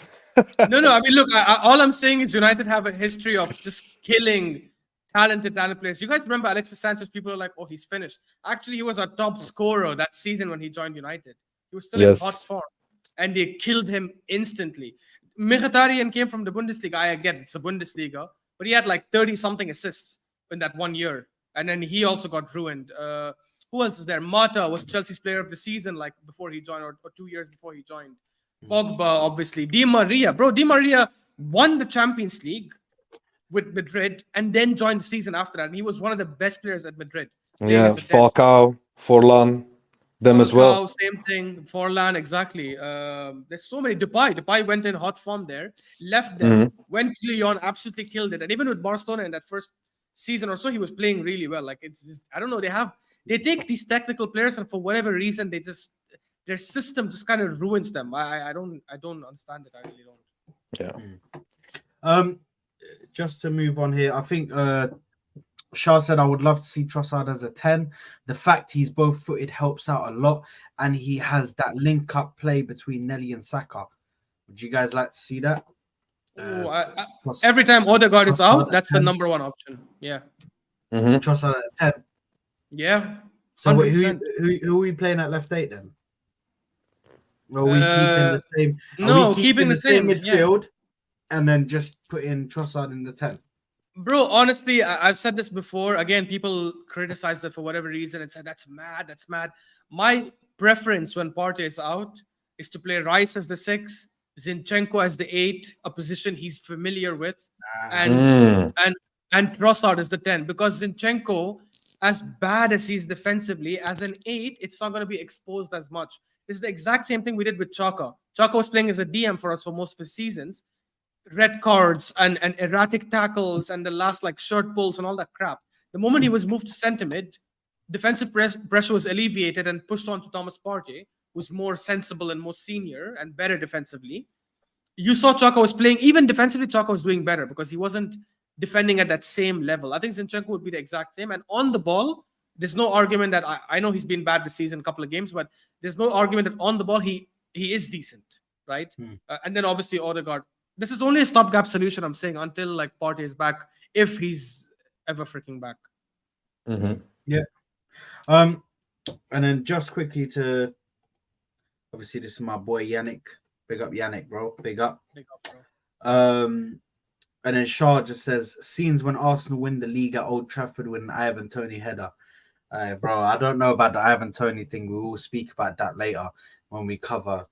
No. I mean, look. All I'm saying is United have a history of just killing talented players. You guys remember Alexis Sanchez? People are like, "Oh, he's finished." Actually, he was a top scorer that season when he joined United. He was still in hot form, and they killed him instantly. Mkhitaryan came from the Bundesliga. I get it's a Bundesliga, but he had like 30-something assists in that 1 year, and then he also got ruined. Who else is there? Mata was Chelsea's player of the season, like before he joined, or 2 years before he joined. Pogba, obviously. Di Maria, bro. Di Maria won the Champions League with Madrid and then joined the season after that. And he was one of the best players at Madrid. Yeah, Falcao, Forlan, them as well. Same thing. Forlan, exactly. There's so many. Depay went in hot form there, left them, went to Lyon, absolutely killed it. And even with Barcelona in that first season or so, he was playing really well. Like it's just, I don't know. They take these technical players and for whatever reason, their system just kind of ruins them. I don't understand it. I really don't. Yeah. Just to move on here, I think Shah said I would love to see Trossard as a 10. The fact he's both footed helps out a lot, and he has that link up play between Nelly and Saka. Would you guys like to see that? Every time Odegaard is out, that's the number one option. Yeah. Trossard at 10. Yeah. So who are we playing at left 8 then? Are we keeping the same? No, keeping the same midfield, and then just put in Trossard in the 10. Bro, honestly, I've said this before. Again, people criticize it for whatever reason and said that's mad. My preference when Partey is out is to play Rice as the 6, Zinchenko as the 8, a position he's familiar with, and Trossard as the 10. Because Zinchenko, as bad as he's defensively, as an 8, it's not going to be exposed as much. It's the exact same thing we did with Xhaka. Xhaka was playing as a DM for us for most of his seasons. Red cards and erratic tackles and the last like shirt pulls and all that crap. The moment he was moved to centre mid, defensive pressure was alleviated and pushed on to Thomas Partey, who's more sensible and more senior and better defensively. You saw Chaka was playing, even defensively, Chaka was doing better because he wasn't defending at that same level. I think Zinchenko would be the exact same. And on the ball, there's no argument that I know he's been bad this season, a couple of games, but there's no argument that on the ball he is decent, right? And then obviously Odegaard. This is only a stopgap solution, I'm saying, until like Partey is back, if he's ever freaking back. Yeah. And then just quickly to, obviously this is my boy Yannick. Big up Yannick, bro. Big up. Big up, bro. And then Shah just says, scenes when Arsenal win the league at Old Trafford with an Ivan Toney header. Bro, I don't know about the Ivan Toney thing. We will speak about that later when we cover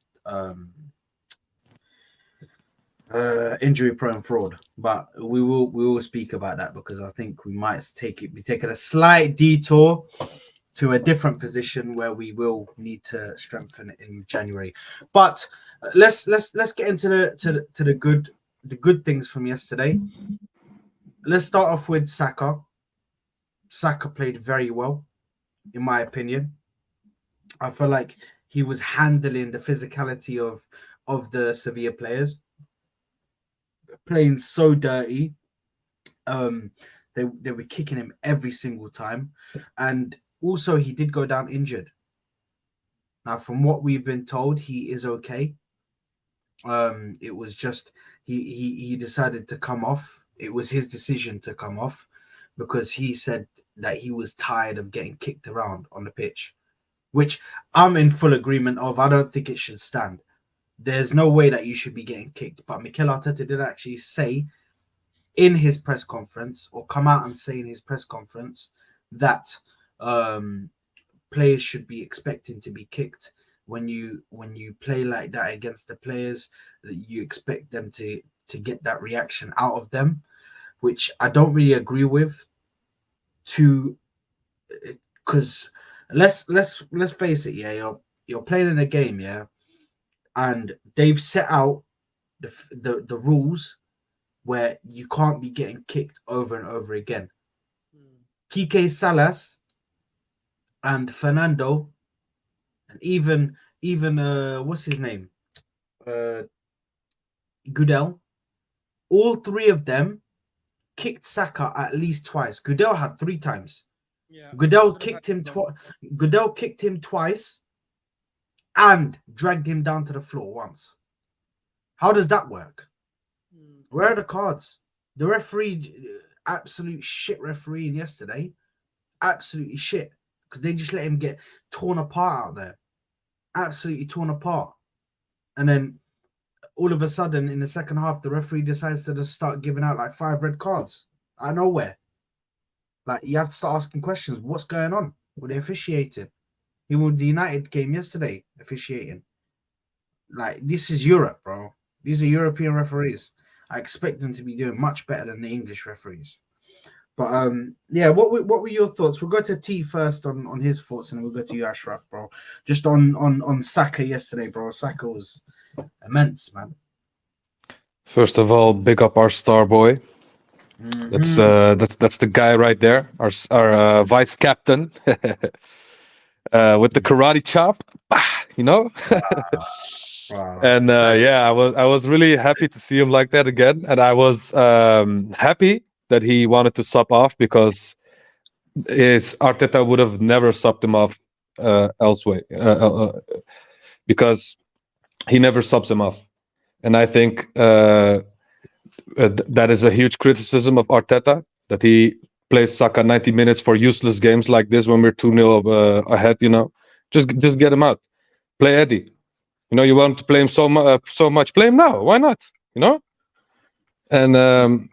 injury-prone fraud. But we will speak about that because I think we might be taking a slight detour to a different position where we will need to strengthen it in January. But let's get into the good things from yesterday. Let's start off with Saka. Saka played very well, in my opinion. I feel like he was handling the physicality of the Sevilla players, playing so dirty. They were kicking him every single time, and also he did go down injured. Now, from what we've been told, he is okay. It was just he decided to come off. It was his decision to come off because he said that he was tired of getting kicked around on the pitch, which I'm in full agreement of. I don't think it should stand. There's no way that you should be getting kicked. But Mikel Arteta did actually say in his press conference, or come out and say in his press conference, that players should be expecting to be kicked. When you play like that against the players, that you expect them to get that reaction out of them, which I don't really agree with. Because let's face it, yeah, you're playing in a game, yeah, and they've set out the rules where you can't be getting kicked over and over again. Kike Salas and Fernando, and even what's his name, Goodell, all three of them kicked Saka at least twice. Goodell had 3 times. Yeah. Goodell kicked him twice and dragged him down to the floor once. How does that work? Where are the cards? The referee, absolute shit refereeing yesterday. Absolutely shit. Because they just let him get torn apart out there. Absolutely torn apart. And then all of a sudden in the second half, the referee decides to just start giving out like 5 red cards out of nowhere. Like, you have to start asking questions. What's going on with the officiating? He won the United game yesterday, officiating. Like, this is Europe, bro. These are European referees. I expect them to be doing much better than the English referees. But yeah, what were your thoughts? We'll go to T first on his thoughts, and then we'll go to you, Ashraf, bro. Just on Saka yesterday, bro. Saka was immense, man. First of all, big up our star boy. That's the guy right there, our vice captain, with the karate chop, you know. Wow. And yeah, I was really happy to see him like that again, and I was happy that he wanted to sub off, because Arteta would have never subbed him off elsewhere, because he never subs him off, and I think that is a huge criticism of Arteta, that he plays Saka 90 minutes for useless games like this when we're 2-0 ahead. You know, just get him out. Play Eddie. You know, you want to play him so much. Play him now. Why not? You know. And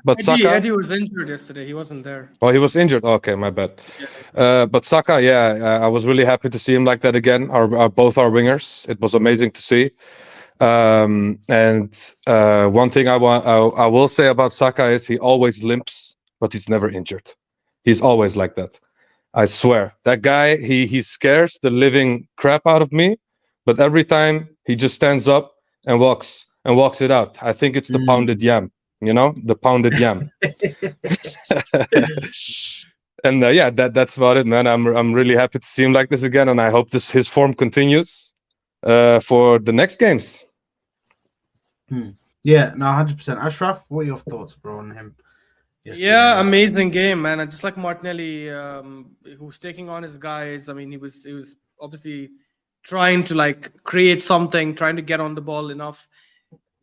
but Eddie was injured yesterday. He wasn't there. Oh, he was injured. Okay, my bad. Yeah. But Saka, yeah, I was really happy to see him like that again. Both our wingers. It was amazing to see. And one thing I will say about Saka is he always limps, but he's never injured. He's always like that. I swear, that guy, he scares the living crap out of me, but every time he just stands up and walks it out. I think it's the pounded yam, you know, the pounded yam. And yeah, that's about it, man. I'm really happy to see him like this again, and I hope his form continues for the next games. Yeah, no, 100%. Ashraf, what are your thoughts, bro, on him? Yeah, amazing game, man. And just like Martinelli, who was taking on his guys. I mean, he was obviously trying to like create something, trying to get on the ball enough.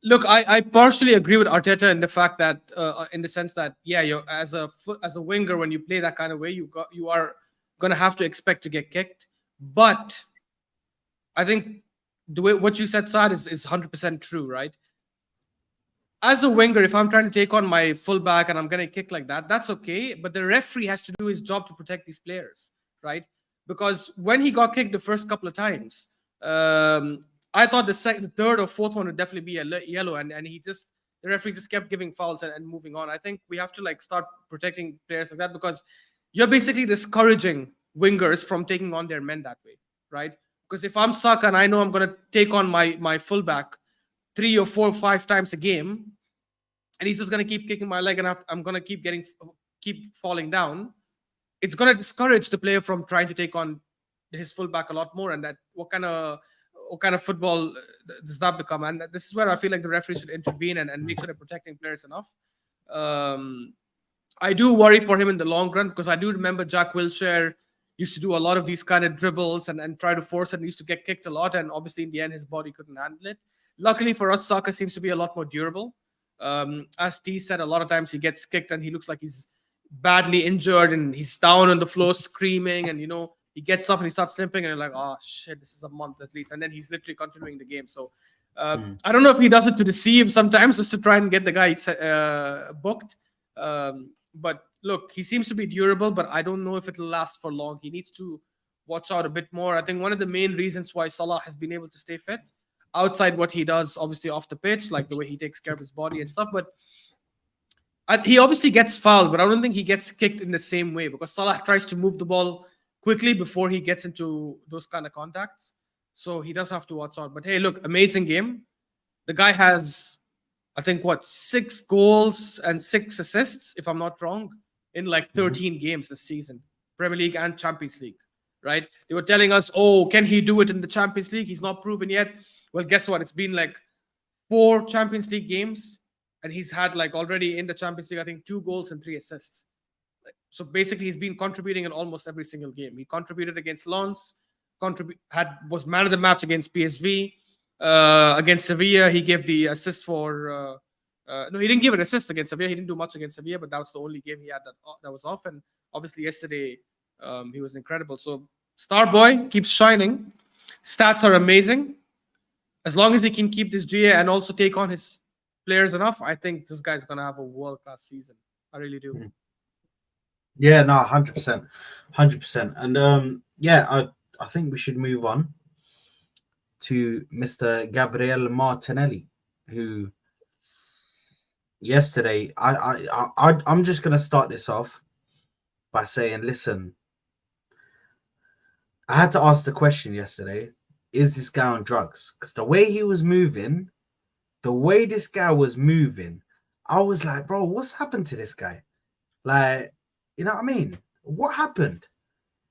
Look, I partially agree with Arteta in the fact that, in the sense that, yeah, you're as a winger, when you play that kind of way, you are gonna have to expect to get kicked. But I think the way what you said, Saad, is 100% true, right? As a winger, if I'm trying to take on my fullback and I'm going to kick like that, that's okay. But the referee has to do his job to protect these players, right? Because when he got kicked the first couple of times, I thought the third or fourth one would definitely be a yellow, and the referee just kept giving fouls and moving on. I think we have to like start protecting players like that, because you're basically discouraging wingers from taking on their men that way, right? Because if I'm Saka and I know I'm going to take on my fullback 3 or 4 or 5 times a game, and he's just going to keep kicking my leg, and I'm going to keep falling down, it's going to discourage the player from trying to take on his fullback a lot more. And that what kind of football does that become? And this is where I feel like the referee should intervene and make sure they're protecting players enough. I do worry for him in the long run, because I do remember Jack Wilshere used to do a lot of these kind of dribbles and try to force it, and used to get kicked a lot, and obviously in the end his body couldn't handle it. Luckily for us, Saka seems to be a lot more durable. As T said, a lot of times he gets kicked and he looks like he's badly injured and he's down on the floor screaming, and he gets up and he starts limping, and you're like, oh shit, this is a month at least, and then he's literally continuing the game. So I don't know if he does it to deceive sometimes, just to try and get the guy booked. But look, he seems to be durable, but I don't know if it'll last for long. He needs to watch out a bit more. I think one of the main reasons why Salah has been able to stay fit, outside what he does obviously off the pitch, like the way he takes care of his body and stuff, but he obviously gets fouled, but I don't think he gets kicked in the same way, because Salah tries to move the ball quickly before he gets into those kind of contacts. So he does have to watch out. But hey, look, amazing game. The guy has, I think, 6 goals and 6 assists, if I'm not wrong, in like 13 games this season, Premier League and Champions League, right? They were telling us, oh, can he do it in the Champions League? He's not proven yet. Well, guess what? It's been like 4 Champions League games, and he's had like already in the Champions League, I think 2 goals and 3 assists. So basically, he's been contributing in almost every single game. He contributed against Lens, was man of the match against PSV, against Sevilla. He gave the assist for. No, he didn't give an assist against Sevilla. He didn't do much against Sevilla, but that was the only game he had that was off. And obviously, yesterday he was incredible. So Star Boy keeps shining. Stats are amazing. As long as he can keep this GA and also take on his players enough, I think this guy's going to have a world-class season. I really do. Yeah, no, 100%. 100%. And yeah, I think we should move on to Mr. Gabriel Martinelli, who yesterday, I'm just going to start this off by saying, listen, I had to ask the question yesterday, is this guy on drugs? Because the way he was moving, the way this guy was moving, I was like, bro, what's happened to this guy? Like, you know what I mean? What happened?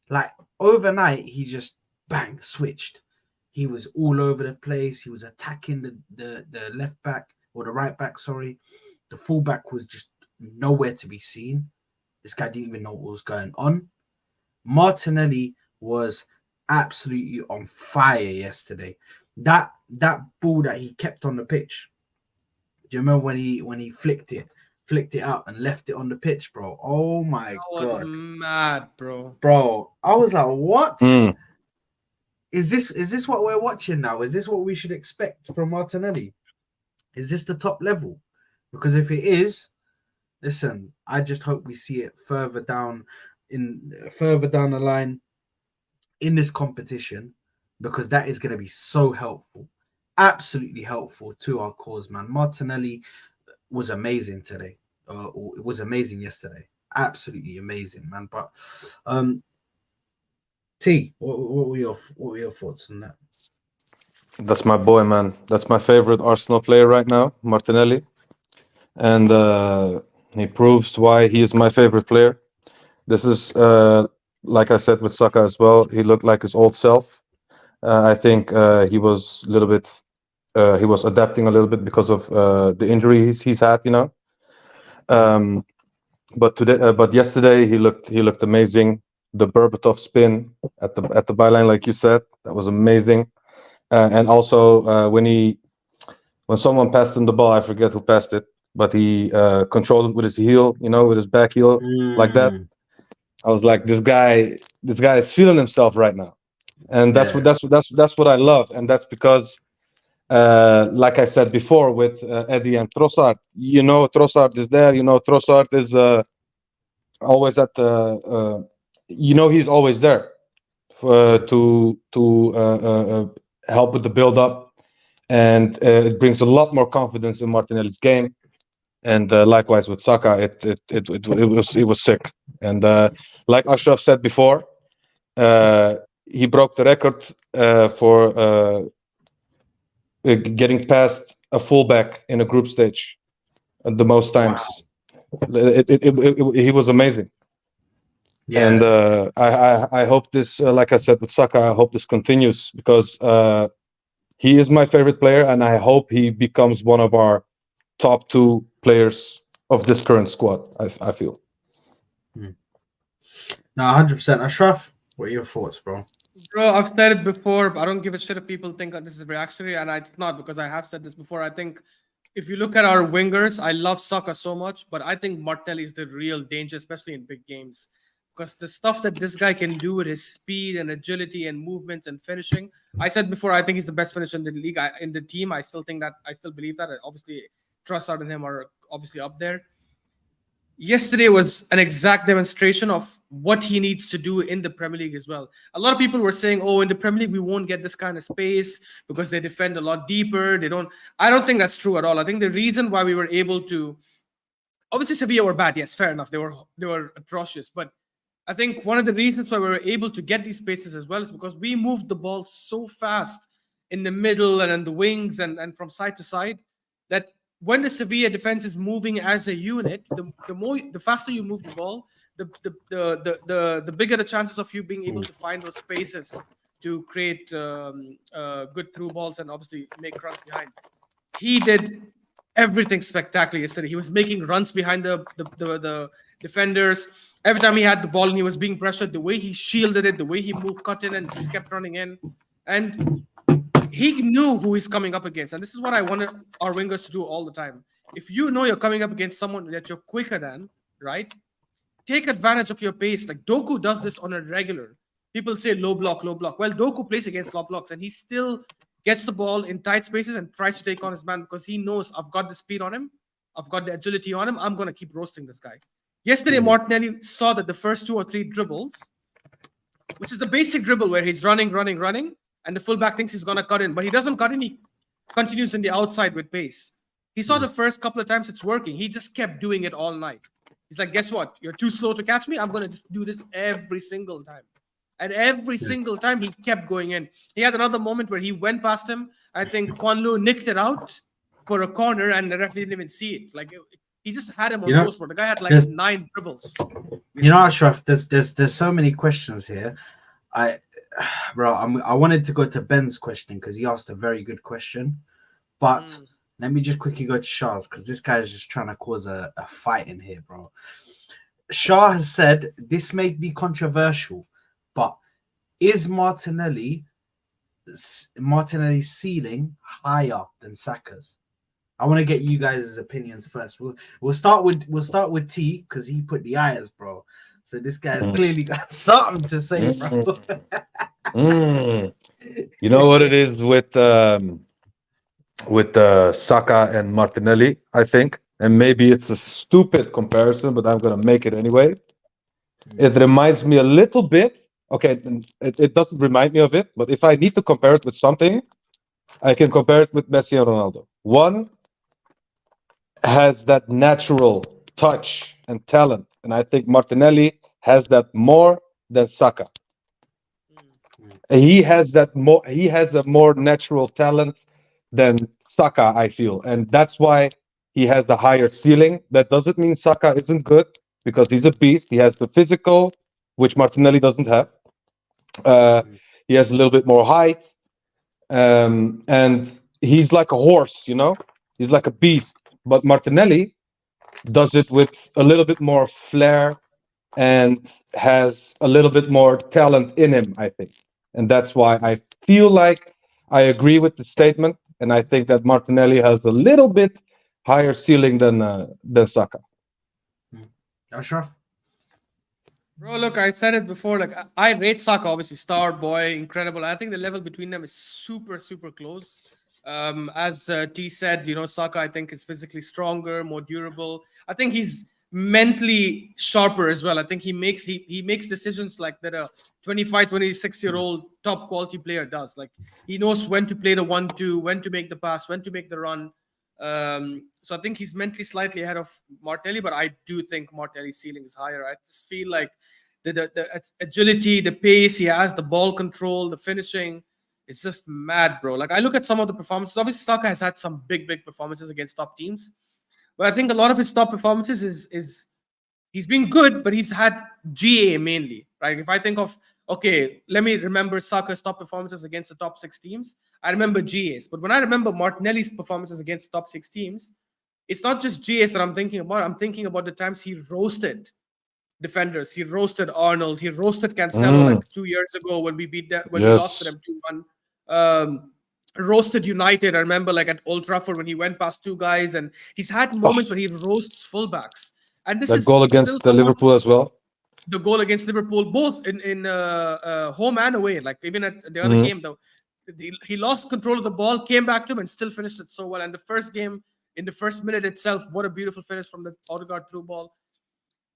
Like, overnight, he just, bang, switched. He was all over the place. He was attacking the left back, or the right back, sorry. The fullback was just nowhere to be seen. This guy didn't even know what was going on. Martinelli was absolutely on fire yesterday. That ball that he kept on the pitch. Do you remember when he flicked it out and left it on the pitch, bro? Oh my god. That was mad, bro. Bro, I was like, what? Is this what we're watching now? Is this what we should expect from Martinelli? Is this the top level? Because if it is, listen, I just hope we see it further down the line in this competition, because that is going to be so helpful, absolutely helpful to our cause, man. Martinelli was amazing today. It was amazing yesterday, absolutely amazing, man. But T, what were your thoughts on that? That's my boy, man. That's my favorite Arsenal player right now, Martinelli, and he proves why he is my favorite player. This is like I said with Saka as well. He looked like his old self. I think he was a little bit. He was adapting a little bit because of the injuries he's had. You know. But today, but yesterday he looked amazing. The Berbatov spin at the byline, like you said, that was amazing. And also when someone passed him the ball, I forget who passed it, but he controlled it with his heel, you know, with his back heel, like that. I was like, this guy is feeling himself right now, and that's what I love, and that's because, like I said before, with Eddie and Trossard, you know, Trossard is there, you know, Trossard is always at the, you know, he's always there to help with the build up, and it brings a lot more confidence in Martinelli's game. And likewise with Saka, it was sick. And like Ashraf said before, he broke the record for getting past a fullback in a group stage the most times. Wow. He was amazing. Yeah. And I hope this, like I said with Saka, I hope this continues, because he is my favorite player, and I hope he becomes one of our top 2 players of this current squad. I feel. No, 100%. Ashraf, what are your thoughts, bro? Bro, I've said it before, but I don't give a shit if people think this is reactionary, and it's not, because I have said this before. I think if you look at our wingers, I love Saka so much, but I think Martinelli is the real danger, especially in big games. Because the stuff that this guy can do with his speed and agility and movement and finishing, I said before, I think he's the best finisher in the league. In the team, I still believe that. Obviously, Trossard and him are obviously up there. Yesterday was an exact demonstration of what he needs to do in the Premier League as well. A lot of people were saying, oh, in the Premier League, we won't get this kind of space because they defend a lot deeper. I don't think that's true at all. I think the reason why we were able to, obviously Sevilla were bad. Yes, fair enough. They were atrocious. But I think one of the reasons why we were able to get these spaces as well is because we moved the ball so fast in the middle and in the wings and from side to side, that when the Sevilla defense is moving as a unit, the faster you move the ball, the bigger the chances of you being able to find those spaces to create good through balls and obviously make runs behind. He did everything spectacular yesterday. He was making runs behind the defenders. Every time he had the ball and he was being pressured, the way he shielded it, the way he moved, cut in, and just kept running in. And he knew who he's coming up against. And this is what I want our wingers to do all the time. If you know you're coming up against someone that you're quicker than, right? Take advantage of your pace. Like Doku does this on a regular. People say low block, low block. Well, Doku plays against low blocks, and he still gets the ball in tight spaces and tries to take on his man, because he knows I've got the speed on him. I've got the agility on him. I'm going to keep roasting this guy. Yesterday, Martinelli saw that the first 2 or 3 dribbles, which is the basic dribble where he's running, and the fullback thinks he's going to cut in, but he doesn't cut in. He continues in the outside with pace. He saw the first couple of times it's working. He just kept doing it all night. He's like, guess what? You're too slow to catch me. I'm going to just do this every single time. And every single time he kept going in. He had another moment where he went past him. I think Juan Lu nicked it out for a corner, and the referee didn't even see it. Like, he just had him on the post. The guy had like 9 dribbles. You know, Ashraf, there's so many questions here. I wanted to go to Ben's question because he asked a very good question, but let me just quickly go to Shah's, because this guy is just trying to cause a fight in here, bro. Shah has said this may be controversial, but is Martinelli's ceiling higher than Saka's? I want to get you guys' opinions first. We'll start with T, because he put the eyes, bro. So this guy's clearly got something to say, bro. You know what it is with Saka and Martinelli, I think, and maybe it's a stupid comparison, but I'm gonna make it anyway. It reminds me a little bit. Okay, it doesn't remind me of it, but if I need to compare it with something, I can compare it with Messi and Ronaldo. One has that natural touch and talent, and I think Martinelli has that more than Saka. He has that more. He has a more natural talent than Saka, I feel, and that's why he has the higher ceiling. That doesn't mean Saka isn't good, because he's a beast. He has the physical, which Martinelli doesn't have. He has a little bit more height, and he's like a horse, you know. He's like a beast. But Martinelli does it with a little bit more flair and has a little bit more talent in him, I think. And that's why I feel like I agree with the statement, and I think that Martinelli has a little bit higher ceiling than Saka. Ashraf? Bro, look, I said it before. Like, I rate Saka, obviously, star boy, incredible. I think the level between them is super, super close. As T said, you know, Saka, I think, is physically stronger, more durable. I think he's mentally sharper as well. I think he makes decisions like that a 25, 26-year-old top quality player does. Like, he knows when to play the 1-2, when to make the pass, when to make the run. So I think he's mentally slightly ahead of Martinelli, but I do think Martinelli's ceiling is higher. I just feel like the agility, the pace he has, the ball control, the finishing, it's just mad, bro. Like, I look at some of the performances. Obviously, Saka has had some big performances against top teams, but I think a lot of his top performances is he's been good, but he's had GA mainly, right? If I think of, okay, let me remember Saka's top performances against the top 6 teams, I remember GAs. But when I remember Martinelli's performances against top 6 teams, it's not just GAs that I'm thinking about. I'm thinking about the times he roasted defenders. He roasted Arnold. He roasted Cancelo like 2 years ago when we beat that, when we lost to them 2-1. Roasted United. I remember like at Old Trafford when he went past 2 guys, and he's had moments where he roasts fullbacks. And this That is goal still against Liverpool as well. The goal against Liverpool, both in home and away. Like even at the other game, though, he lost control of the ball, came back to him, and still finished it so well. And the first game, in the first minute itself, what a beautiful finish from the Odegaard through ball.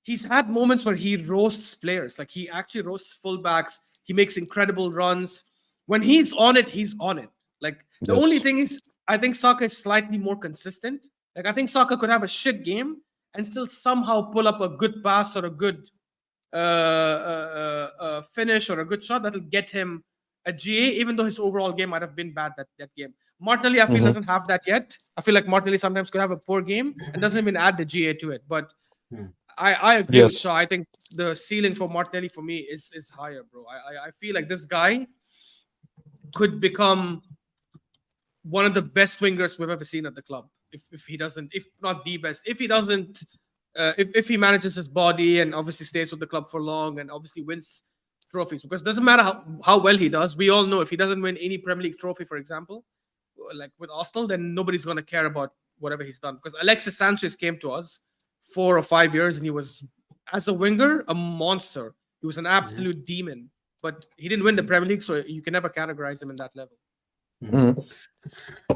He's had moments where he roasts players. Like he actually roasts fullbacks. He makes incredible runs. When he's on it, he's on it. Like the only thing is, I think Saka is slightly more consistent. Like I think Saka could have a shit game and still somehow pull up a good pass or a good finish or a good shot that'll get him a GA, even though his overall game might have been bad that game. Martinelli, I feel, doesn't have that yet. I feel like Martinelli sometimes could have a poor game and doesn't even add the GA to it. But I agree with Shaw. I think the ceiling for Martinelli for me is higher, bro. I feel like this guy could become one of the best wingers we've ever seen at the club. If he doesn't, if not the best, if he doesn't, if he manages his body and obviously stays with the club for long and obviously wins trophies, because it doesn't matter how well he does. We all know if he doesn't win any Premier League trophy, for example, like with Arsenal, then nobody's going to care about whatever he's done. Because Alexis Sanchez came to us 4 or 5 years and he was, as a winger, a monster. He was an absolute demon, but he didn't win the Premier League, so you can never categorize him in that level.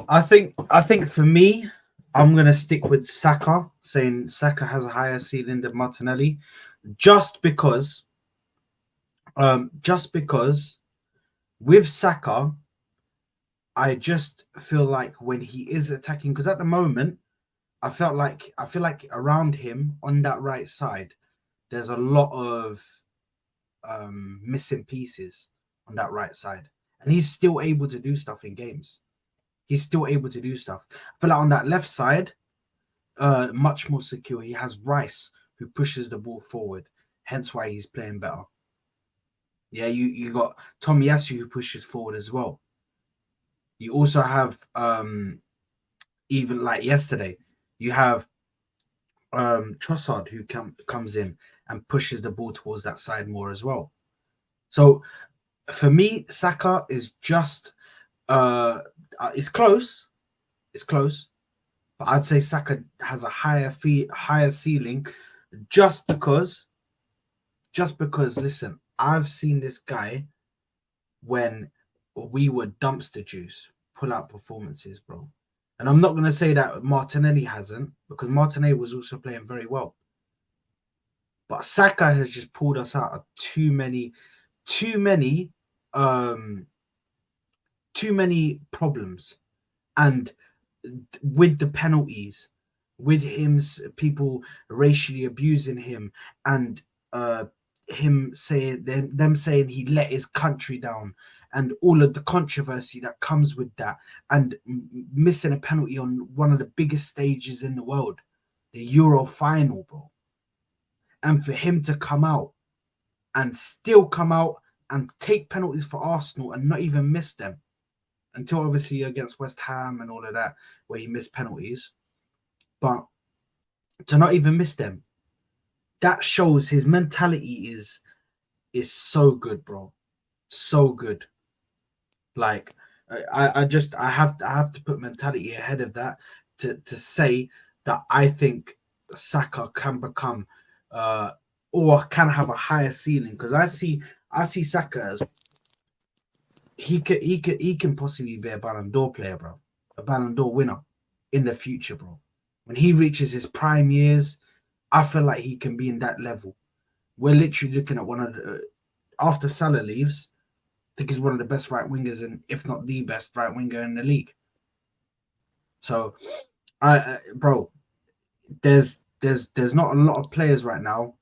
I think for me, I'm gonna stick with Saka, saying Saka has a higher ceiling than Martinelli, just because with Saka, I just feel like when he is attacking, because at the moment, I feel like around him on that right side, there's a lot of missing pieces on that right side, and he's still able to do stuff in games. He's still able to do stuff. I feel like on that left side, much more secure. He has Rice who pushes the ball forward, hence why he's playing better. Yeah, you got Tomiyasu who pushes forward as well. You also have even like yesterday, you have Trossard who comes in and pushes the ball towards that side more as well. So for me, Saka is just it's close, but I'd say Saka has a higher ceiling, just because. Listen, I've seen this guy when we were dumpster juice pull out performances, bro. And I'm not going to say that Martinelli hasn't, because Martinelli was also playing very well. But Saka has just pulled us out of too many problems. And with the penalties, with him, people racially abusing him, and him saying them saying he let his country down, and all of the controversy that comes with that, and missing a penalty on one of the biggest stages in the world, the Euro final, bro. and for him to come out and still come out and take penalties for Arsenal and not even miss them until obviously against West Ham and all of that, where he missed penalties. But to not even miss them, that shows his mentality is so good, bro. So good. Like I have to put mentality ahead of that to say that I think Saka can become or can have a higher ceiling, because I see Saka as he can possibly be a Ballon d'Or player, bro, a Ballon d'Or winner in the future, bro. When he reaches his prime years, I feel like he can be in that level. We're literally looking at one of the, after Salah leaves, I think he's one of the best right wingers, and if not the best right winger in the league. So, bro, there's not a lot of players right now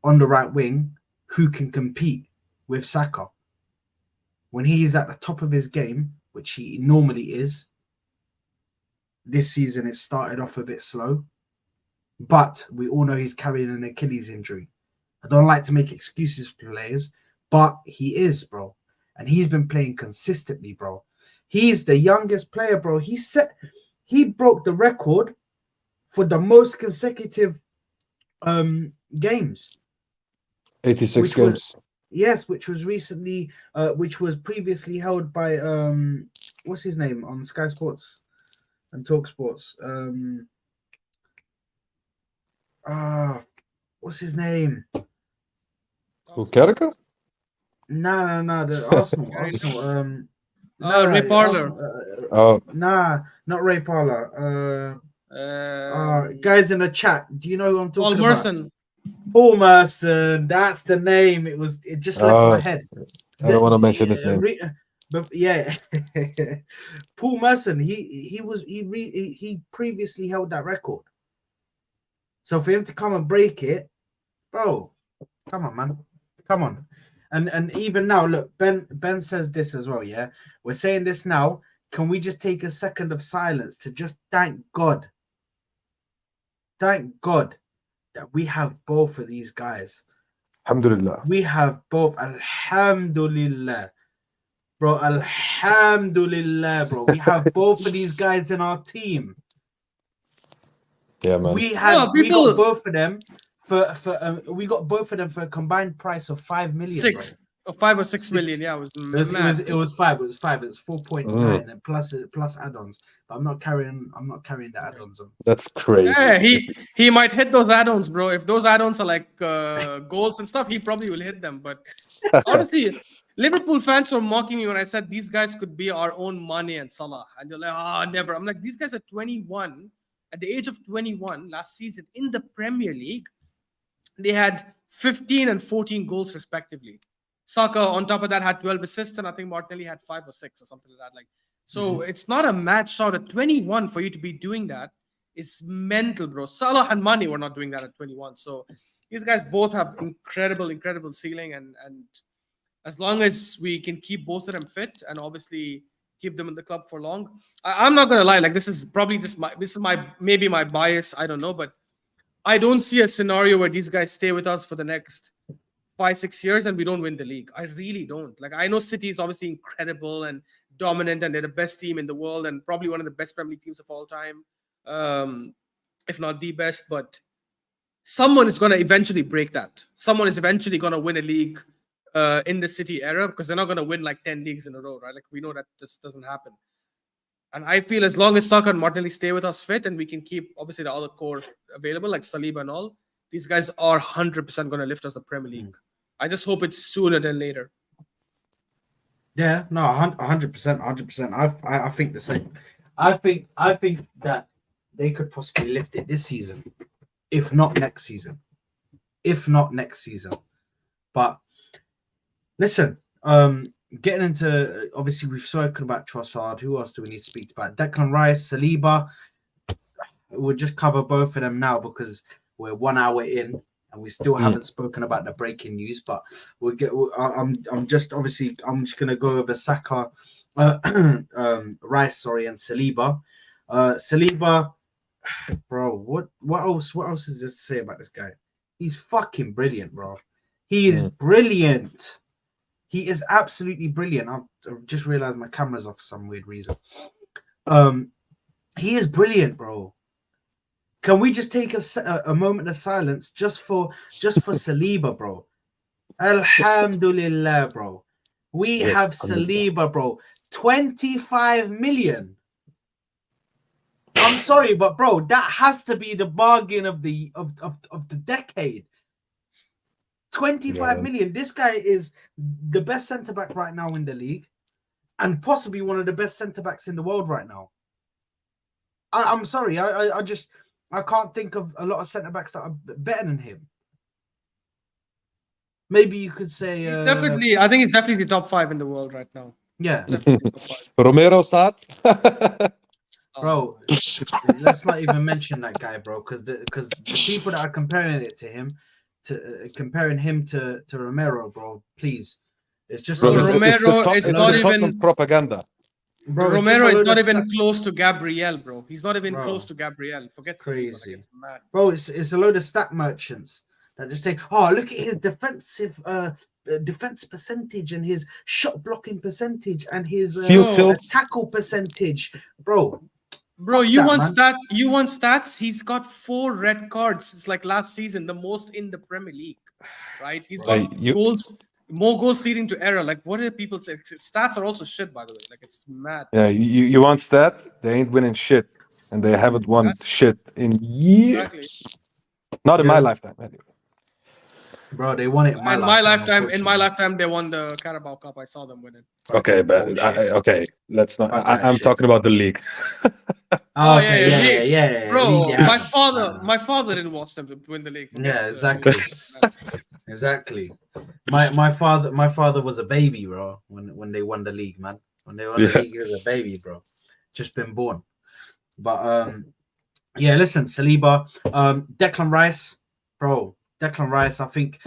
on the right wing who can compete with Saka. When he is at the top of his game, which he normally is, this season it started off a bit slow, but we all know he's carrying an Achilles injury. I don't like to make excuses for players, but he is, bro. And he's been playing consistently, bro. He's the youngest player, bro. He broke the record for the most consecutive games. 86 games. Which was recently, which was previously held by what's his name on Sky Sports and Talk Sports. What's his name? Who, Carragher? No, the Arsenal. Ray Parlour. Not Ray Parlour. Guys in the chat, do you know who I'm talking about? Paul Merson. That's the name. It just left my head. I don't want to mention his name. But yeah, Paul Merson. He previously held that record. So for him to come and break it, bro, come on, man, come on. And even now, look, Ben says this as well. Yeah, we're saying this now. Can we just take a second of silence to just thank God that we have both of these guys. Alhamdulillah. We have both. Alhamdulillah, bro. Alhamdulillah, bro. We have both of these guys in our team. Yeah, man. We got both of them for a combined price of 5 million. 5 or 6 million. Yeah, it was 5. It was 4.9 and plus add-ons. But I'm not carrying the add-ons on. That's crazy. Yeah, he might hit those add-ons, bro. If those add-ons are like goals and stuff, he probably will hit them. But honestly, Liverpool fans were mocking me when I said these guys could be our own Mane and Salah, and they're like, never. I'm like, these guys are 21. At the age of 21 last season in the Premier League, they had 15 and 14 goals respectively. Saka, on top of that, had 12 assists, and I think Martinelli had 5 or 6 or something like that. So it's not a match shot at 21 for you to be doing that. It's mental, bro. Salah and Mane were not doing that at 21. So these guys both have incredible ceiling, and as long as we can keep both of them fit and obviously keep them in the club for long, I'm not gonna lie. Like, this is probably just maybe my bias. I don't know, but I don't see a scenario where these guys stay with us for the next 5-6 years and we don't win the league. I really don't. Like, I know City is obviously incredible and dominant, and they're the best team in the world and probably one of the best Premier League teams of all time, if not the best. But someone is gonna eventually break that. Someone is eventually gonna win a league in the City era, because they're not gonna win like 10 leagues in a row, right? Like, we know that this doesn't happen. And I feel as long as Saka and Martinelli stay with us fit, and we can keep obviously the other core available like Saliba and all, these guys are 100% going to lift us the Premier League. I just hope it's sooner than later. Yeah, no, 100%. I think the same. I think that they could possibly lift it this season, if not next season. But listen, getting into, obviously we've spoken about Trossard. Who else do we need to speak about? Declan Rice, Saliba. We'll just cover both of them now because we're 1 hour in and we still haven't spoken about the breaking news. But we'll get. I'm just gonna go over Saka, Rice, and Saliba. Saliba, bro. What else is there to say about this guy? He's fucking brilliant, bro. He is brilliant. He is absolutely brilliant. I've just realized my camera's off for some weird reason. He is brilliant, bro. Can we just take a moment of silence just for Saliba, bro? Alhamdulillah, bro. We have Saliba, bro. 25 million. I'm sorry, but bro, that has to be the bargain of the decade. 25 million. This guy is the best centre back right now in the league, and possibly one of the best centre backs in the world right now. I'm sorry, I can't think of a lot of centre backs that are better than him. Maybe you could say I think he's definitely top 5 in the world right now. Yeah. Romero Sad. Bro, let's not even mention that guy, bro, because the people that are comparing him to Romero, bro, please. It's just Romero is not even propaganda. Bro, Romero is not even close to Gabriel, bro. He's not even close to Gabriel. Forget crazy. Like, it's mad. Bro, it's a load of stat merchants that just take. Oh, look at his defense percentage and his shot blocking percentage and his tackle percentage, bro. Bro, you want stats? He's got 4 red cards. It's like last season, the most in the Premier League, right? He's got goals. More goals leading to error. Like, what are people saying? Stats are also shit, by the way. Like, it's mad. Yeah, you want stat? They ain't winning shit, and they haven't won shit in years. Exactly. Not in my lifetime, anyway. Bro, they won it in my lifetime. In my lifetime, they won the Carabao Cup. I saw them win it. Okay, but let's not. I'm talking about the league. Yeah. Bro, my father didn't watch them to win the league. Yeah, exactly. Exactly. My father was a baby, bro, when they won the league, man. When they won the league, he was a baby, bro. Just been born. But listen, Saliba, Declan Rice, bro. Declan Rice, I think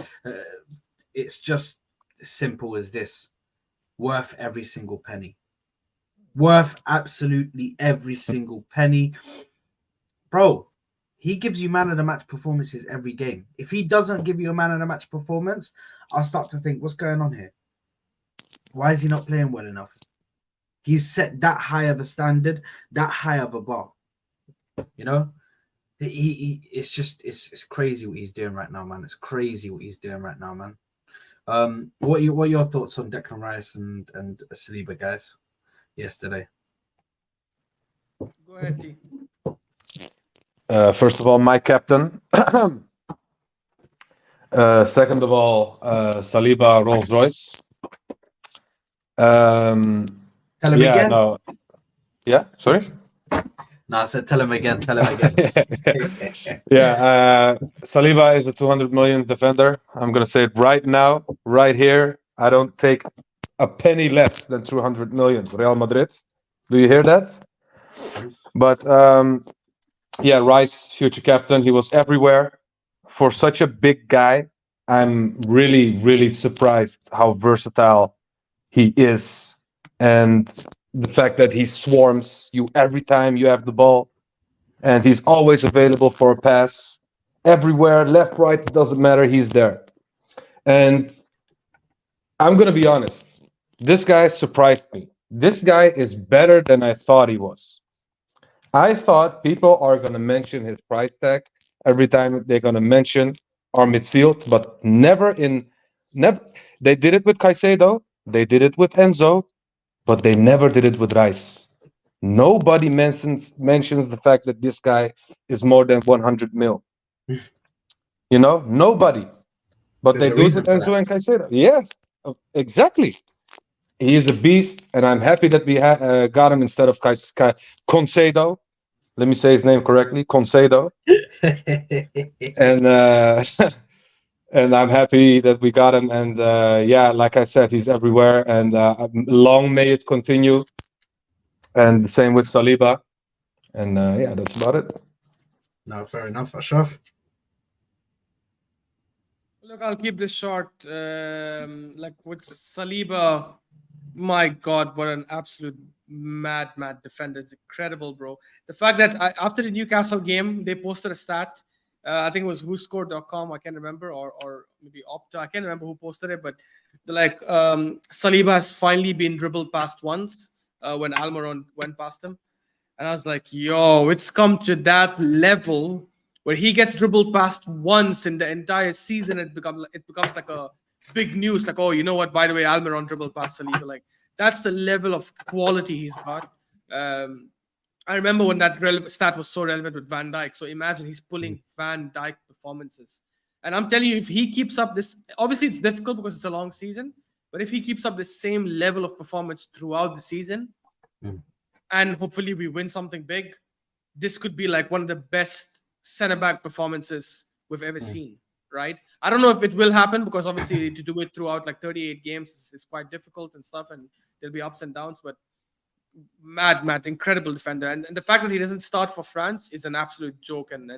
it's just as simple as this. Worth every single penny. Worth absolutely every single penny. Bro, he gives you man of the match performances every game. If he doesn't give you a man of the match performance, I'll start to think, what's going on here? Why is he not playing well enough? He's set that high of a standard, that high of a bar. You know? It's crazy what he's doing right now, man. It's crazy what he's doing right now, man. What are your thoughts on Declan Rice and Saliba, guys? Yesterday. Go ahead, T. First of all, my captain. Second of all, Saliba Rolls Royce. Tell him again. No. Yeah, sorry. No, I said tell him again. Saliba is a 200 million defender. I'm gonna say it right now, right here. I don't take a penny less than 200 million. Real Madrid. Do you hear that? But Rice, future captain. He was everywhere. For such a big guy, I'm really, really surprised how versatile he is, and the fact that he swarms you every time you have the ball, and he's always available for a pass everywhere, left, right, it doesn't matter, he's there. And I'm gonna be honest, this guy surprised me. This guy is better than I thought he was. I thought people are gonna mention his price tag every time they're gonna mention our midfield, but never. They did it with Caicedo, they did it with Enzo, but they never did it with Rice. Nobody mentions the fact that this guy is more than 100 mil. You know, nobody. But they do it with Enzo and Caicedo. Yeah, exactly. He is a beast, and I'm happy that we got him instead of Concedo. Let me say his name correctly, Concedo. And and I'm happy that we got him. And like I said, he's everywhere. And long may it continue. And the same with Saliba. And that's about it. No, fair enough, Ashraf. Look, I'll keep this short. Like with Saliba, my God, what an absolute mad defender. It's incredible, bro. The fact that after the Newcastle game, they posted a stat I think it was whoscored.com. I can't remember, or maybe Opta. I can't remember who posted it, but they're like, Saliba has finally been dribbled past once when Almiron went past him. And I was like, yo, it's come to that level where he gets dribbled past once in the entire season. It becomes like a big news. Like, oh, you know what? By the way, Almiron dribbled past Saliba. Like, that's the level of quality he's got. I remember when that stat was so relevant with Van Dijk. So imagine he's pulling Van Dijk performances. And I'm telling you, if he keeps up this, obviously it's difficult because it's a long season, but if he keeps up the same level of performance throughout the season, and hopefully we win something big, this could be like one of the best centre-back performances we've ever seen, right? I don't know if it will happen because obviously to do it throughout like 38 games is quite difficult and stuff, and there'll be ups and downs, but mad, incredible defender. And the fact that he doesn't start for France is an absolute joke, and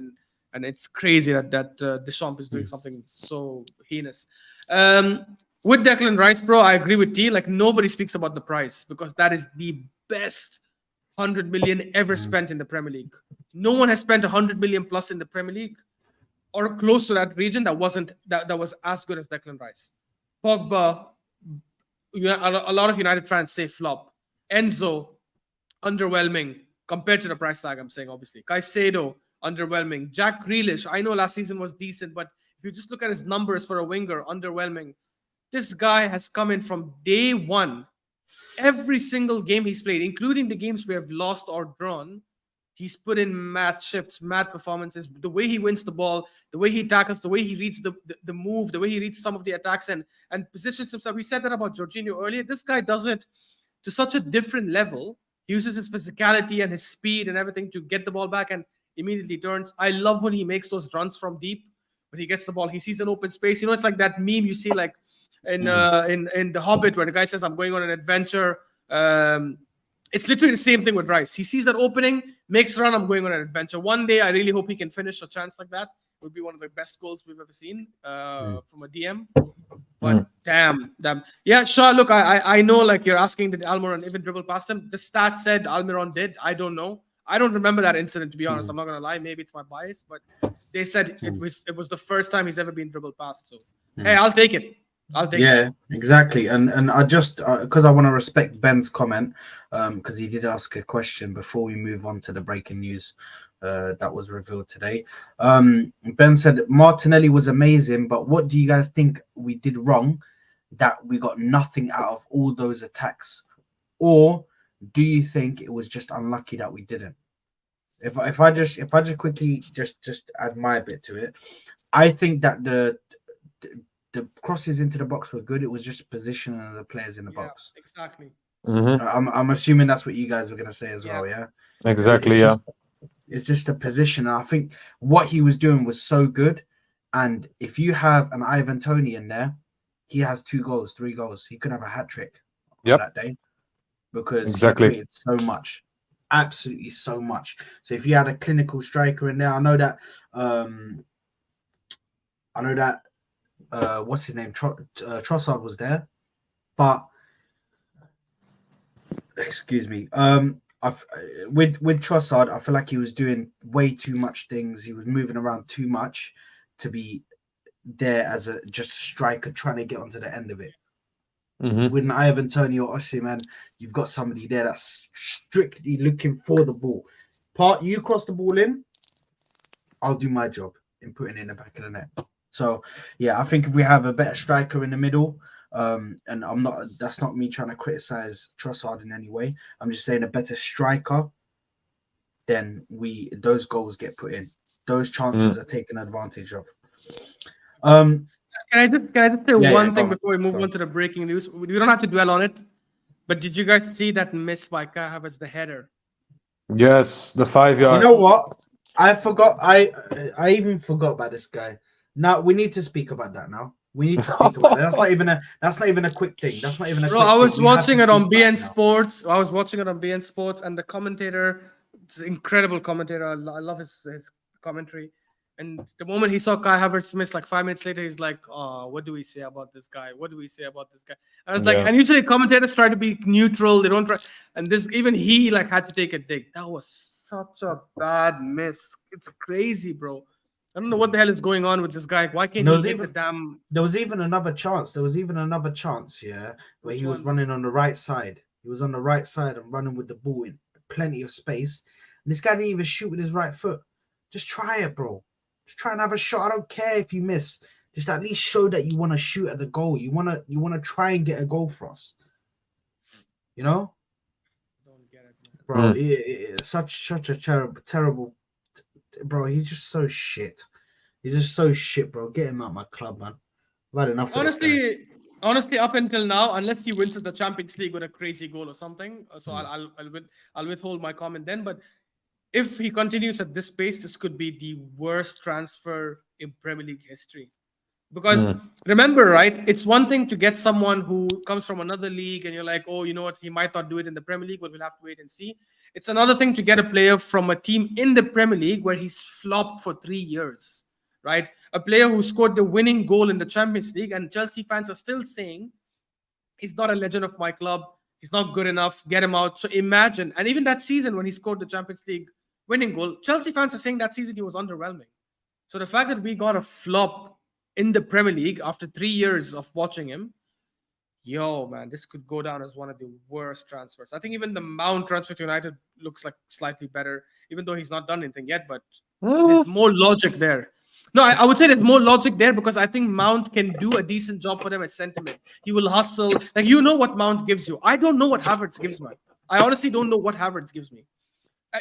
it's crazy that Deschamps is doing something so heinous. With Declan Rice, bro, I agree with T. Like, nobody speaks about the price because that is the best 100 million ever spent in the Premier League. No one has spent 100 million plus in the Premier League or close to that region that was as good as Declan Rice. Pogba, a lot of United fans say flop. Enzo, underwhelming compared to the price tag, I'm saying, obviously. Caicedo, underwhelming. Jack Grealish, I know last season was decent, but if you just look at his numbers for a winger, underwhelming. This guy has come in from day one. Every single game he's played, including the games we have lost or drawn, he's put in mad shifts, mad performances. The way he wins the ball, the way he tackles, the way he reads the move, the way he reads some of the attacks and positions himself. We said that about Jorginho earlier. This guy does it to such a different level. He uses his physicality and his speed and everything to get the ball back and immediately turns. I love when he makes those runs from deep. When he gets the ball, he sees an open space. You know, it's like that meme you see like in The Hobbit where the guy says, I'm going on an adventure. It's literally the same thing with Rice. He sees that opening, makes a run, I'm going on an adventure. One day, I really hope he can finish a chance like that. It would be one of the best goals we've ever seen from a DM. But damn. Yeah, sure. Look, I know like you're asking did Almiron even dribble past him. The stat said Almiron did. I don't know. I don't remember that incident, to be honest. I'm not going to lie. Maybe it's my bias, but they said it was the first time he's ever been dribbled past. So, hey, I'll take it. Yeah, exactly. And I just because I want to respect Ben's comment because he did ask a question before we move on to the breaking news that was revealed today. Ben said Martinelli was amazing, but what do you guys think we did wrong that we got nothing out of all those attacks, or do you think it was just unlucky that we didn't? If I just quickly just add my bit to it, I think that the crosses into the box were good. It was just positioning of the players in the box. Exactly. I'm assuming that's what you guys were going to say as well, yeah? Exactly, It's just a position. And I think what he was doing was so good. And if you have an Ivan Toney in there, he has 2 goals, 3 goals. He could have a hat-trick on that day because he created so much. Absolutely so much. So if you had a clinical striker in there, I know that what's his name? Trossard was there, but excuse me. With Trossard, I feel like he was doing way too much things. He was moving around too much to be there as a just striker trying to get onto the end of it. With an Ivan Toney or Osimhen, you've got somebody there that's strictly looking for the ball. You cross the ball in, I'll do my job in putting it in the back of the net. So, yeah, I think if we have a better striker in the middle, and that's not me trying to criticize Trossard in any way. I'm just saying a better striker, then those goals get put in. Those chances are taken advantage of. Can I just say one thing before we move on to the breaking news? We don't have to dwell on it, but did you guys see that miss by Kai Havertz, the header? Yes, the 5-yard. You know what? I forgot. I even forgot about this guy. Now we need to speak about that. Now we need to speak about it. That's not even a quick thing. That's not even a. Bro, I was watching it on BN Sports. I was watching it on BN Sports, and the commentator, it's an incredible commentator. I love his commentary. And the moment he saw Kai Havertz miss, like 5 minutes later, he's like, "Oh, what do we say about this guy? What do we say about this guy?" I was like, and usually commentators try to be neutral. They don't try, and even he like had to take a dig. That was such a bad miss. It's crazy, bro. I don't know what the hell is going on with this guy. Why can't he hit the damn? There was even another chance. Yeah, where he was running on the right side. He was on the right side and running with the ball in plenty of space. And this guy didn't even shoot with his right foot. Just try it, bro. Just try and have a shot. I don't care if you miss. Just at least show that you want to shoot at the goal. You wanna try and get a goal for us. You know? Don't get it, Bro, it's such a terrible. Bro, he's just so shit. He's just so shit, bro. Get him out my club, man. I've had enough of this guy. Honestly, up until now, unless he wins the Champions League with a crazy goal or something, so I'll withhold my comment then. But if he continues at this pace, this could be the worst transfer in Premier League history. Because remember, right, it's one thing to get someone who comes from another league and you're like, oh, you know what, he might not do it in the Premier League, but we'll have to wait and see. It's another thing to get a player from a team in the Premier League where he's flopped for 3 years, right? A player who scored the winning goal in the Champions League, and Chelsea fans are still saying he's not a legend of my club. He's not good enough. Get him out. So imagine, and even that season when he scored the Champions League winning goal, Chelsea fans are saying that season he was underwhelming. So the fact that we got a flop in the Premier League after 3 years of watching him, yo, man, this could go down as one of the worst transfers. I think even the Mount transfer to United looks like slightly better, even though he's not done anything yet, but there's more logic there. No, I would say there's more logic there because I think Mount can do a decent job for them as sentiment. He will hustle. Like, you know what Mount gives you. I don't know what Havertz gives me. I honestly don't know what Havertz gives me.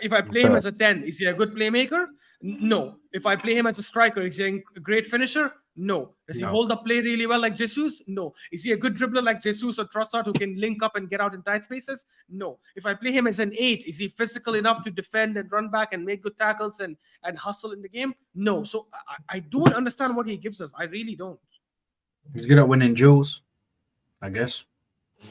If I play him as a 10, is he a good playmaker? No. If I play him as a striker, is he a great finisher? No. Does he hold up play really well like Jesus? No. Is he a good dribbler like Jesus or Trossard who can link up and get out in tight spaces? No. If I play him as an 8, is he physical enough to defend and run back and make good tackles and hustle in the game? No. So I don't understand what he gives us. I really don't. He's good at winning duels, I guess.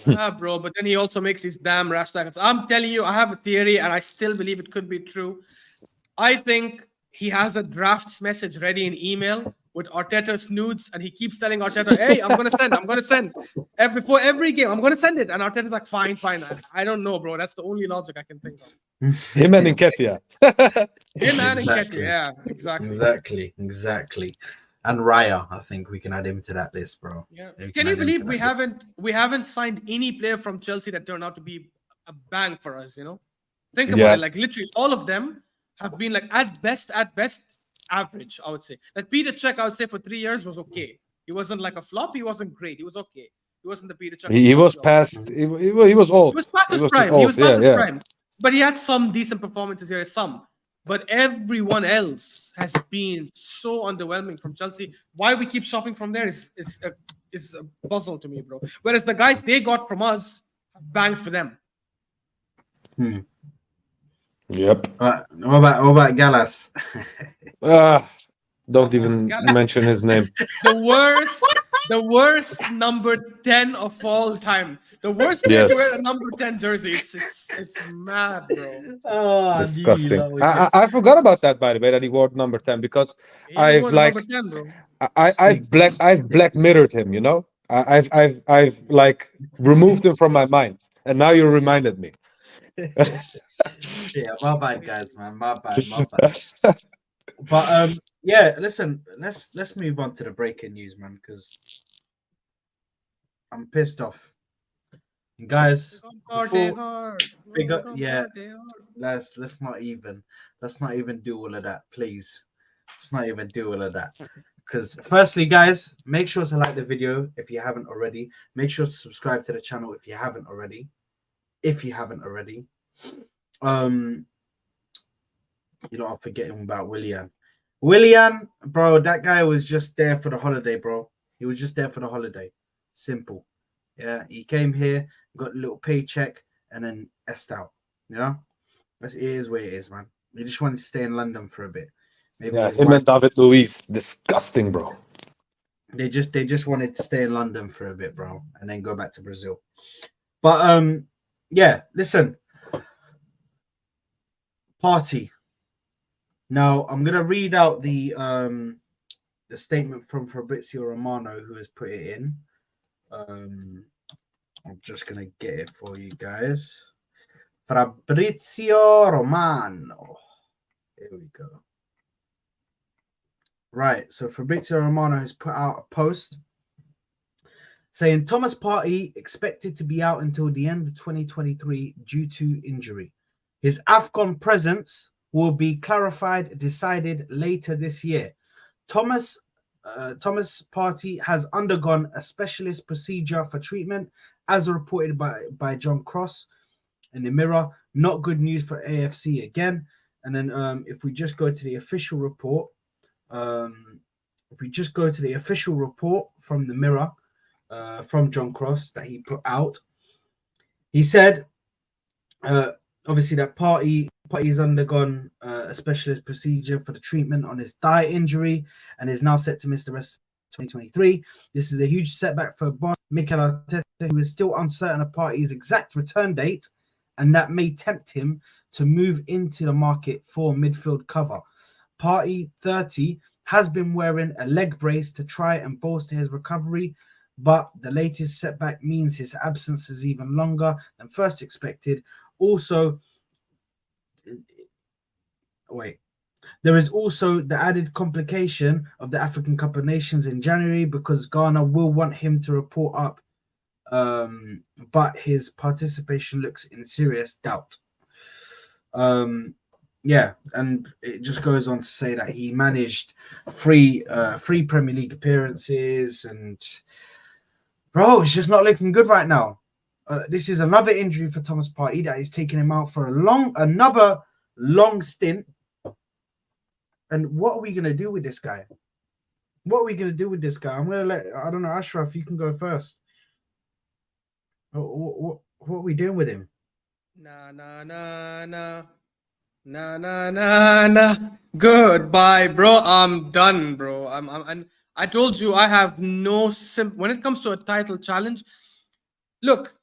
Bro, but then he also makes these damn rash tackles. I'm telling you, I have a theory and I still believe it could be true. I think he has a drafts message ready in email with Arteta's nudes, and he keeps telling Arteta, hey, I'm going to send. Before every game, I'm going to send it. And Arteta's like, fine. I don't know, bro. That's the only logic I can think of. Him and Nketiah. Him and Nketiah, yeah, exactly. Exactly. And Raya, I think we can add him to that list, bro. Yeah. Can you believe we haven't signed any player from Chelsea that turned out to be a bang for us, you know? Think about it. Like, literally all of them have been like at best average, I would say. Like Peter Cech, I would say for 3 years was okay. He wasn't like a flop. He wasn't great. He was okay. He wasn't the Peter Cech. He was past. He was old. He was past his prime. He was past his prime. But he had some decent performances here. But everyone else has been so underwhelming from Chelsea. Why we keep shopping from there is a puzzle to me, bro. Whereas the guys they got from us have banged for them. Yep. What about Gallas? Don't even mention his name. The worst number 10 of all time. The worst player to wear a number 10 jersey. It's mad, bro. Oh, disgusting. I forgot about that, by the way, that he wore number 10 because I've black mirrored him, you know? I've like removed him from my mind, and now you reminded me. Yeah, my bad, guys, man. My bad. But yeah, listen, let's move on to the breaking news, man, because I'm pissed off. And guys, let's not even do all of that, please. Let's not even do all of that. Because firstly, guys, make sure to like the video if you haven't already. Make sure to subscribe to the channel if you haven't already. You know, I'm forgetting about Willian, bro. That guy was just there for the holiday, bro. He was just there for the holiday. Simple. Yeah, he came here, got a little paycheck, and then essed out. You know, it is where it is, man. He just wanted to stay in London for a bit. Maybe him and David Luiz, disgusting, bro. They just wanted to stay in London for a bit, bro, and then go back to Brazil. But yeah, listen. Party. Now I'm gonna read out the statement from Fabrizio Romano, who has put it in. I'm just gonna get it for you guys. Fabrizio Romano. Here we go. Right. So Fabrizio Romano has put out a post saying Thomas Partey expected to be out until the end of 2023 due to injury. His AFCON presence will be decided later this year. Thomas Partey has undergone a specialist procedure for treatment, as reported by John Cross in the Mirror. Not good news for AFC again. And then if we just go to the official report, from the Mirror, from John Cross that he put out, he said, obviously that Partey's undergone a specialist procedure for the treatment on his thigh injury and is now set to miss the rest of 2023. This is a huge setback for Mikel Arteta, who is still uncertain of Partey's exact return date, and that may tempt him to move into the market for midfield cover. Partey, 30, has been wearing a leg brace to try and bolster his recovery, but the latest setback means his absence is even longer than first expected. Also, there is also the added complication of the African Cup of Nations in January, because Ghana will want him to report up, but his participation looks in serious doubt. Yeah, and it just goes on to say that he managed three Premier League appearances, and bro, it's just not looking good right now. This is another injury for Thomas Partey that is taking him out for another long stint. And what are we gonna do with this guy? I'm gonna I don't know, Ashraf, you can go first. What are we doing with him? Nah. Goodbye, bro. I'm done, bro. And I told you I have no when it comes to a title challenge. Look,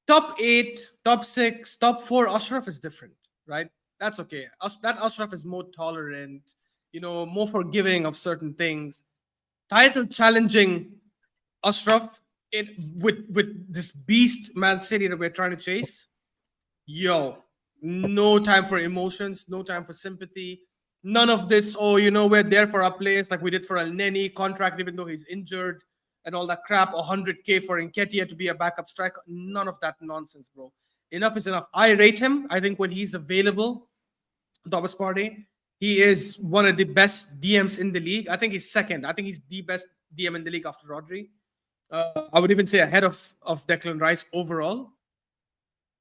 top 8, top 6, top 4, Ashraf is different, right? That's okay. That Ashraf is more tolerant, more forgiving of certain things. Title challenging Ashraf with this beast Man City that we're trying to chase. No time for emotions, no time for sympathy. None of this, we're there for our players like we did for El Neni, contract even though he's injured and all that crap, 100K for Nketiah to be a backup striker. None of that nonsense, bro. Enough is enough. I rate him. I think when he's available, Thomas Partey, he is one of the best DMs in the league. I think he's second. I think he's the best DM in the league after Rodri. I would even say ahead of Declan Rice overall.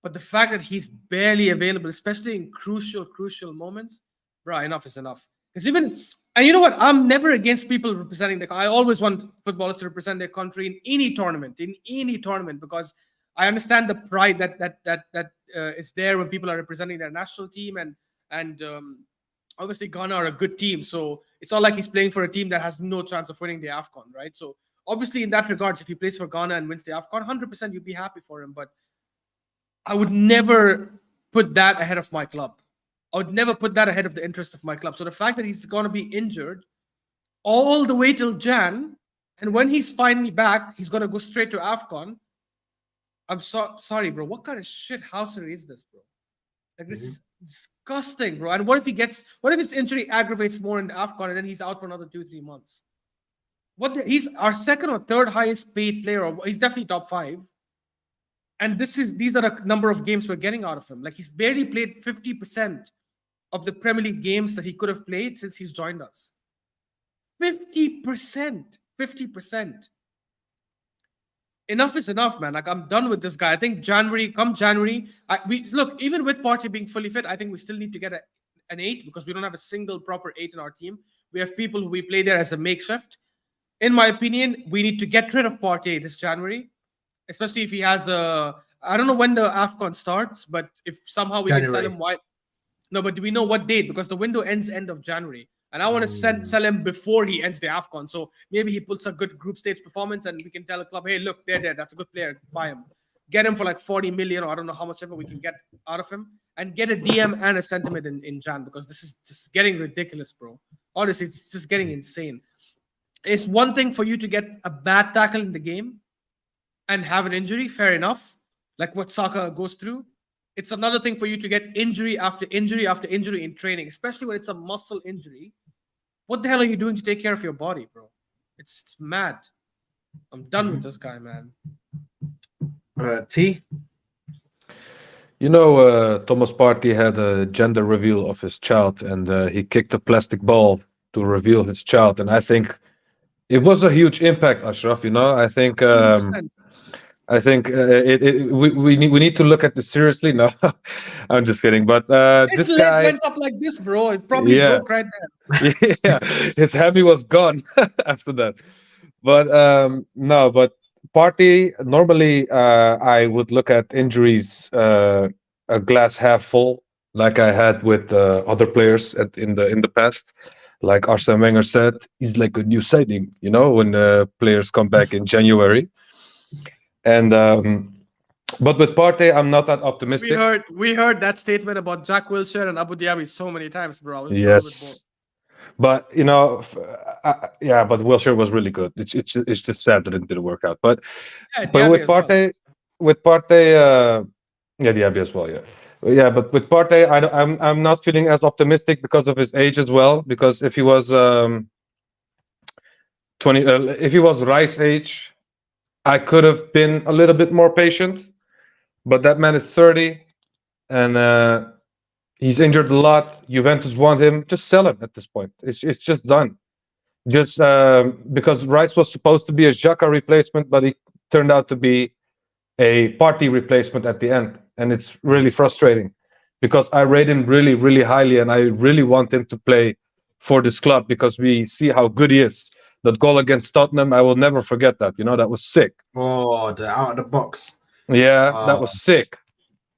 But the fact that he's barely available, especially in crucial moments, bro, enough is enough. Because and you know what? I'm never against people representing I always want footballers to represent their country in any tournament, because I understand the pride that is there when people are representing their national team, and obviously Ghana are a good team, so it's not like he's playing for a team that has no chance of winning the AFCON, right? So obviously in that regards, if he plays for Ghana and wins the AFCON, 100% you'd be happy for him, but I would never put that ahead of my club. I would never put that ahead of the interest of my club. So the fact that he's going to be injured all the way till Jan, and when he's finally back, he's going to go straight to AFCON. I'm sorry, bro. What kind of shit housery is this, bro? Like, this is disgusting, bro. And what if his injury aggravates more in the AFCON and then he's out for another 2-3 months? He's our second or third highest paid player, or he's definitely top 5. And these are the number of games we're getting out of him. Like, he's barely played 50% of the Premier League games that he could have played since he's joined us. 50%. Enough is enough, man. Like, I'm done with this guy. I think come January, look, even with Partey being fully fit, I think we still need to get an 8, because we don't have a single proper 8 in our team. We have people who we play there as a makeshift. In my opinion, we need to get rid of Partey this January. Especially if he has I don't know when the AFCON starts, but if somehow we can sell him No, but do we know what date? Because the window ends end of January. And I want to sell him before he ends the AFCON. So maybe he puts a good group stage performance and we can tell a club, hey, look, they're there. That's a good player. Buy him. Get him for like 40 million, or I don't know how much ever we can get out of him. And get a DM and a sentiment in Jan, because this is just getting ridiculous, bro. Honestly, it's just getting insane. It's one thing for you to get a bad tackle in the game and have an injury, fair enough, like what Saka goes through. It's another thing for you to get injury after injury after injury in training, especially when it's a muscle injury. What the hell are you doing to take care of your body, bro? It's mad. I'm done with this guy, man. T. Thomas Partey had a gender reveal of his child, and he kicked a plastic ball to reveal his child. And I think it was a huge impact, Ashraf. I think 100%. we need to look at this seriously. No, I'm just kidding. But His this leg guy, went up like this, bro. It probably yeah, broke right there. yeah, his hammy was gone after that. But no, but Partey normally I would look at injuries a glass half full, like I had with other players in the past. Like Arsene Wenger said, he's like a new signing. When players come back in January. And but with Partey, I'm not that optimistic. We heard that statement about Jack Wilshere and Abu Dhabi so many times, bro. I was done with both. Yes, but yeah, but Wilshere was really good. It's just sad that it didn't work out. But Yeah, but Diaby with as well. Partey, yeah, Diaby as well, yeah. Yeah, but with Partey, I'm not feeling as optimistic because of his age as well. Because if he was 20, if he was Rice age, I could have been a little bit more patient. But that man is 30, and he's injured a lot. Juventus want him. Just sell him at this point. It's just done. Just because Rice was supposed to be a Xhaka replacement, but he turned out to be a Partey replacement at the end, and it's really frustrating because I rate him really, really highly, and I really want him to play for this club because we see how good he is. That goal against Tottenham, I will never forget that. That was sick. Oh, the out of the box. Yeah, that was sick.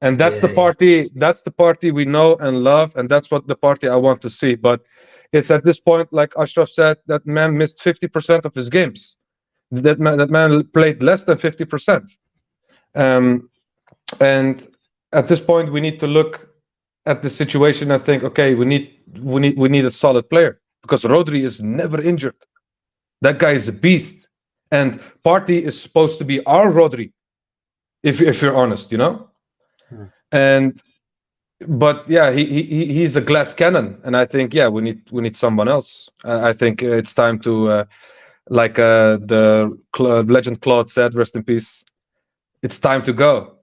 And that's the Partey. That's the Partey we know and love, and that's what the Partey I want to see. But it's at this point, like Ashraf said, that man missed 50% of his games. That man played less than 50%. And at this point, we need to look at the situation and think, okay, we need a solid player because Rodri is never injured. That guy is a beast, and Partey is supposed to be our Rodri, if you're honest, But yeah, he's a glass cannon, and I think we need someone else. I think it's time to, like the legend Claude said, rest in peace. It's time to go.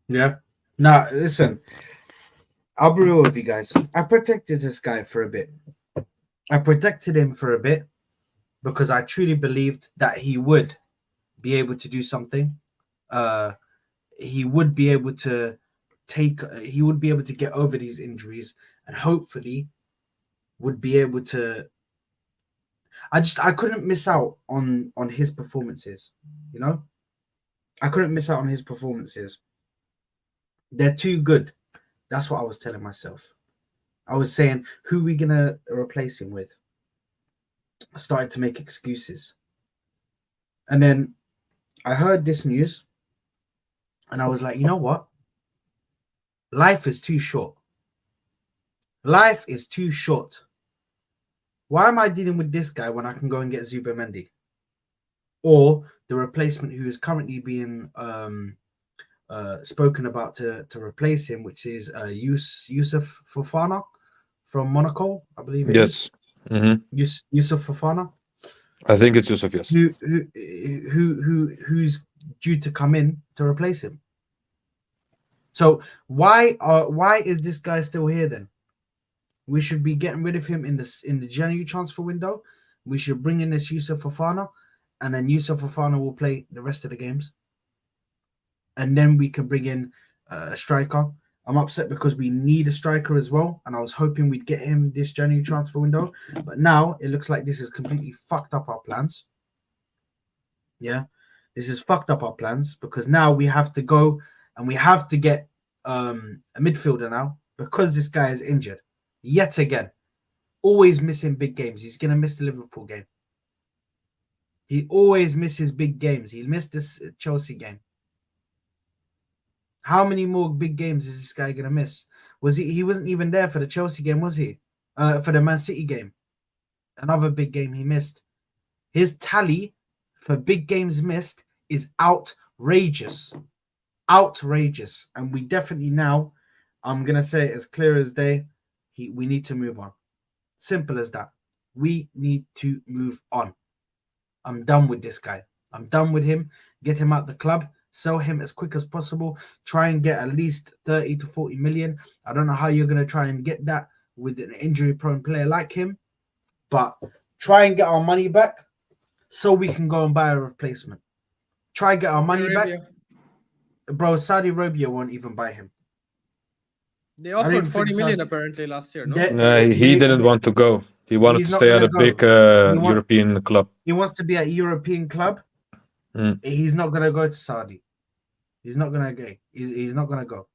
Yeah. Now listen, I'll be real with you guys. I protected this guy for a bit. I protected him for a bit because I truly believed that he would be able to do something. He would be able to get over these injuries and hopefully would be able to. I couldn't miss out on his performances, I couldn't miss out on his performances. They're too good. That's what I was telling myself. I was saying, who are we gonna replace him with? I started to make excuses. And then I heard this news and I was like, you know what? Life is too short. Life is too short. Why am I dealing with this guy when I can go and get Zubimendi? Or the replacement who is currently being spoken about to replace him, which is Yusuf Fofana from Monaco, I believe it is. Yusuf Fofana. I think it's Yusuf, yes. Who's due to come in to replace him? So why is this guy still here then? We should be getting rid of him in the January transfer window. We should bring in this Yusuf Fofana, and then Yusuf Fofana will play the rest of the games. And then we can bring in a striker. I'm upset because we need a striker as well, and I was hoping we'd get him this January transfer window. But now it looks like this has completely fucked up our plans. Yeah, this has fucked up our plans because now we have to go and we have to get a midfielder now because this guy is injured yet again. Always missing big games. He's going to miss the Liverpool game. He always misses big games. He missed this Chelsea game. How many more big games is this guy going to miss? He wasn't even there for the Chelsea game, was he? For the Man City game. Another big game he missed. His tally for big games missed is outrageous. Outrageous. And we definitely now, I'm going to say it as clear as day, we need to move on. Simple as that. We need to move on. I'm done with this guy. I'm done with him. Get him out the club. Sell him as quick as possible. Try and get at least 30 to 40 million. I don't know how you're going to try and get that with an injury-prone player like him. But try and get our money back so we can go and buy a replacement. Try and get our money back. Bro, Saudi Arabia won't even buy him. They offered 40 million apparently last year, no? He didn't want to go. He wanted to stay at a big European club. He wants to be at a European club. He's not going to go to Saudi. He's not going to go. He's not going to go.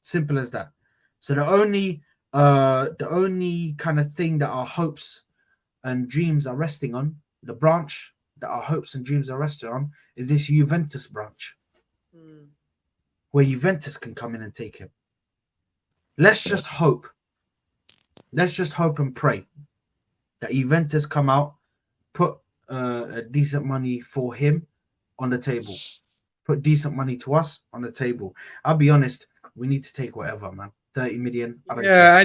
Simple as that. So the only kind of thing that our hopes and dreams are resting on, the branch that our hopes and dreams are resting on, is this Juventus branch, where Juventus can come in and take him. Let's just hope. Let's just hope and pray that Juventus come out, put a decent money for him on the table, put decent money to us on the table. I'll be honest, we need to take whatever, man. 30 million. I don't care.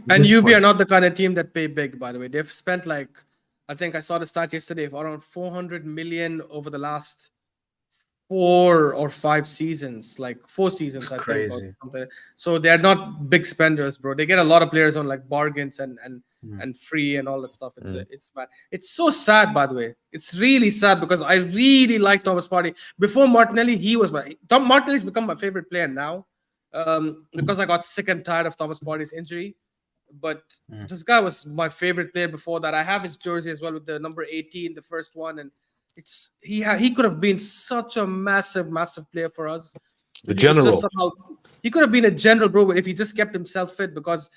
And Juve are not the kind of team that pay big, by the way. They've spent like, I think I saw the stat yesterday, of around 400 million over the last 4 or 5 seasons, like 4 seasons. That's I crazy. think. So they're not big spenders, bro. They get a lot of players on like bargains and free and all that stuff. It's bad. It's so sad, by the way. It's really sad because I really like Thomas Partey. Before Martinelli, Martinelli's become my favorite player now, because I got sick and tired of Thomas Partey's injury. But this guy was my favorite player before that. I have his jersey as well with the number 18, the first one, and he could have been such a massive player for us. The general. He could have been a general, bro, if he just kept himself fit. Because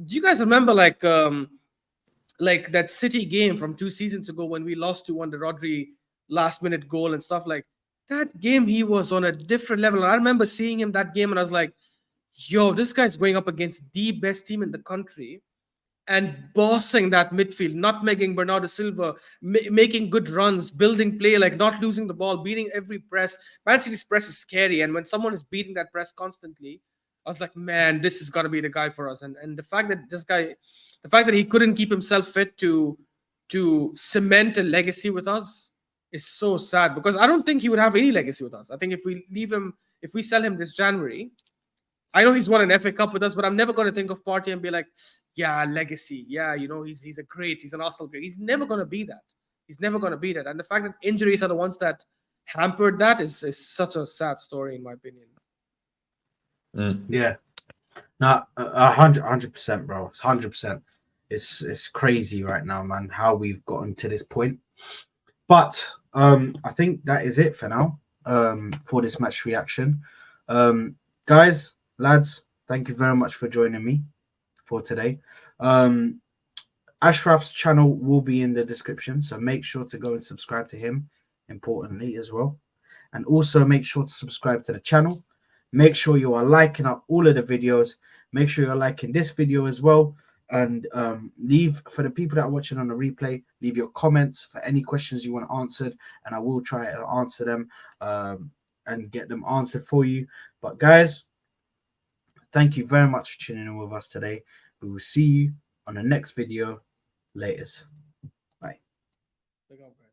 do you guys remember like that City game from 2 seasons ago when we lost to the Rodri last minute goal and stuff like that? Game he was on a different level. And I remember seeing him that game and I was like, yo, this guy's going up against the best team in the country and bossing that midfield, not making Bernardo Silva, making good runs, building play, like not losing the ball, beating every press. Man City's press is scary. And when someone is beating that press constantly, I was like, man, this is got to be the guy for us. And the fact that he couldn't keep himself fit to cement a legacy with us is so sad, because I don't think he would have any legacy with us. I think if we sell him this January, I know he's won an FA Cup with us, but I'm never going to think of Partey and be like, yeah, legacy. Yeah, he's an Arsenal great. He's never going to be that. And the fact that injuries are the ones that hampered that is such a sad story, in my opinion. Yeah. No, 100%, bro. It's 100%. It's crazy right now, man, how we've gotten to this point. But I think that is it for now, for this match reaction. Guys, lads, thank you very much for joining me for today. Ashraf's channel will be in the description, so make sure to go and subscribe to him, importantly as well. And also make sure to subscribe to the channel. Make sure you are liking up all of the videos. Make sure you're liking this video as well. And leave, for the people that are watching on the replay, leave your comments for any questions you want answered, and I will try to answer them and get them answered for you. But guys, thank you very much for tuning in with us today. We will see you on the next video. Laters. Bye. Big up, guys.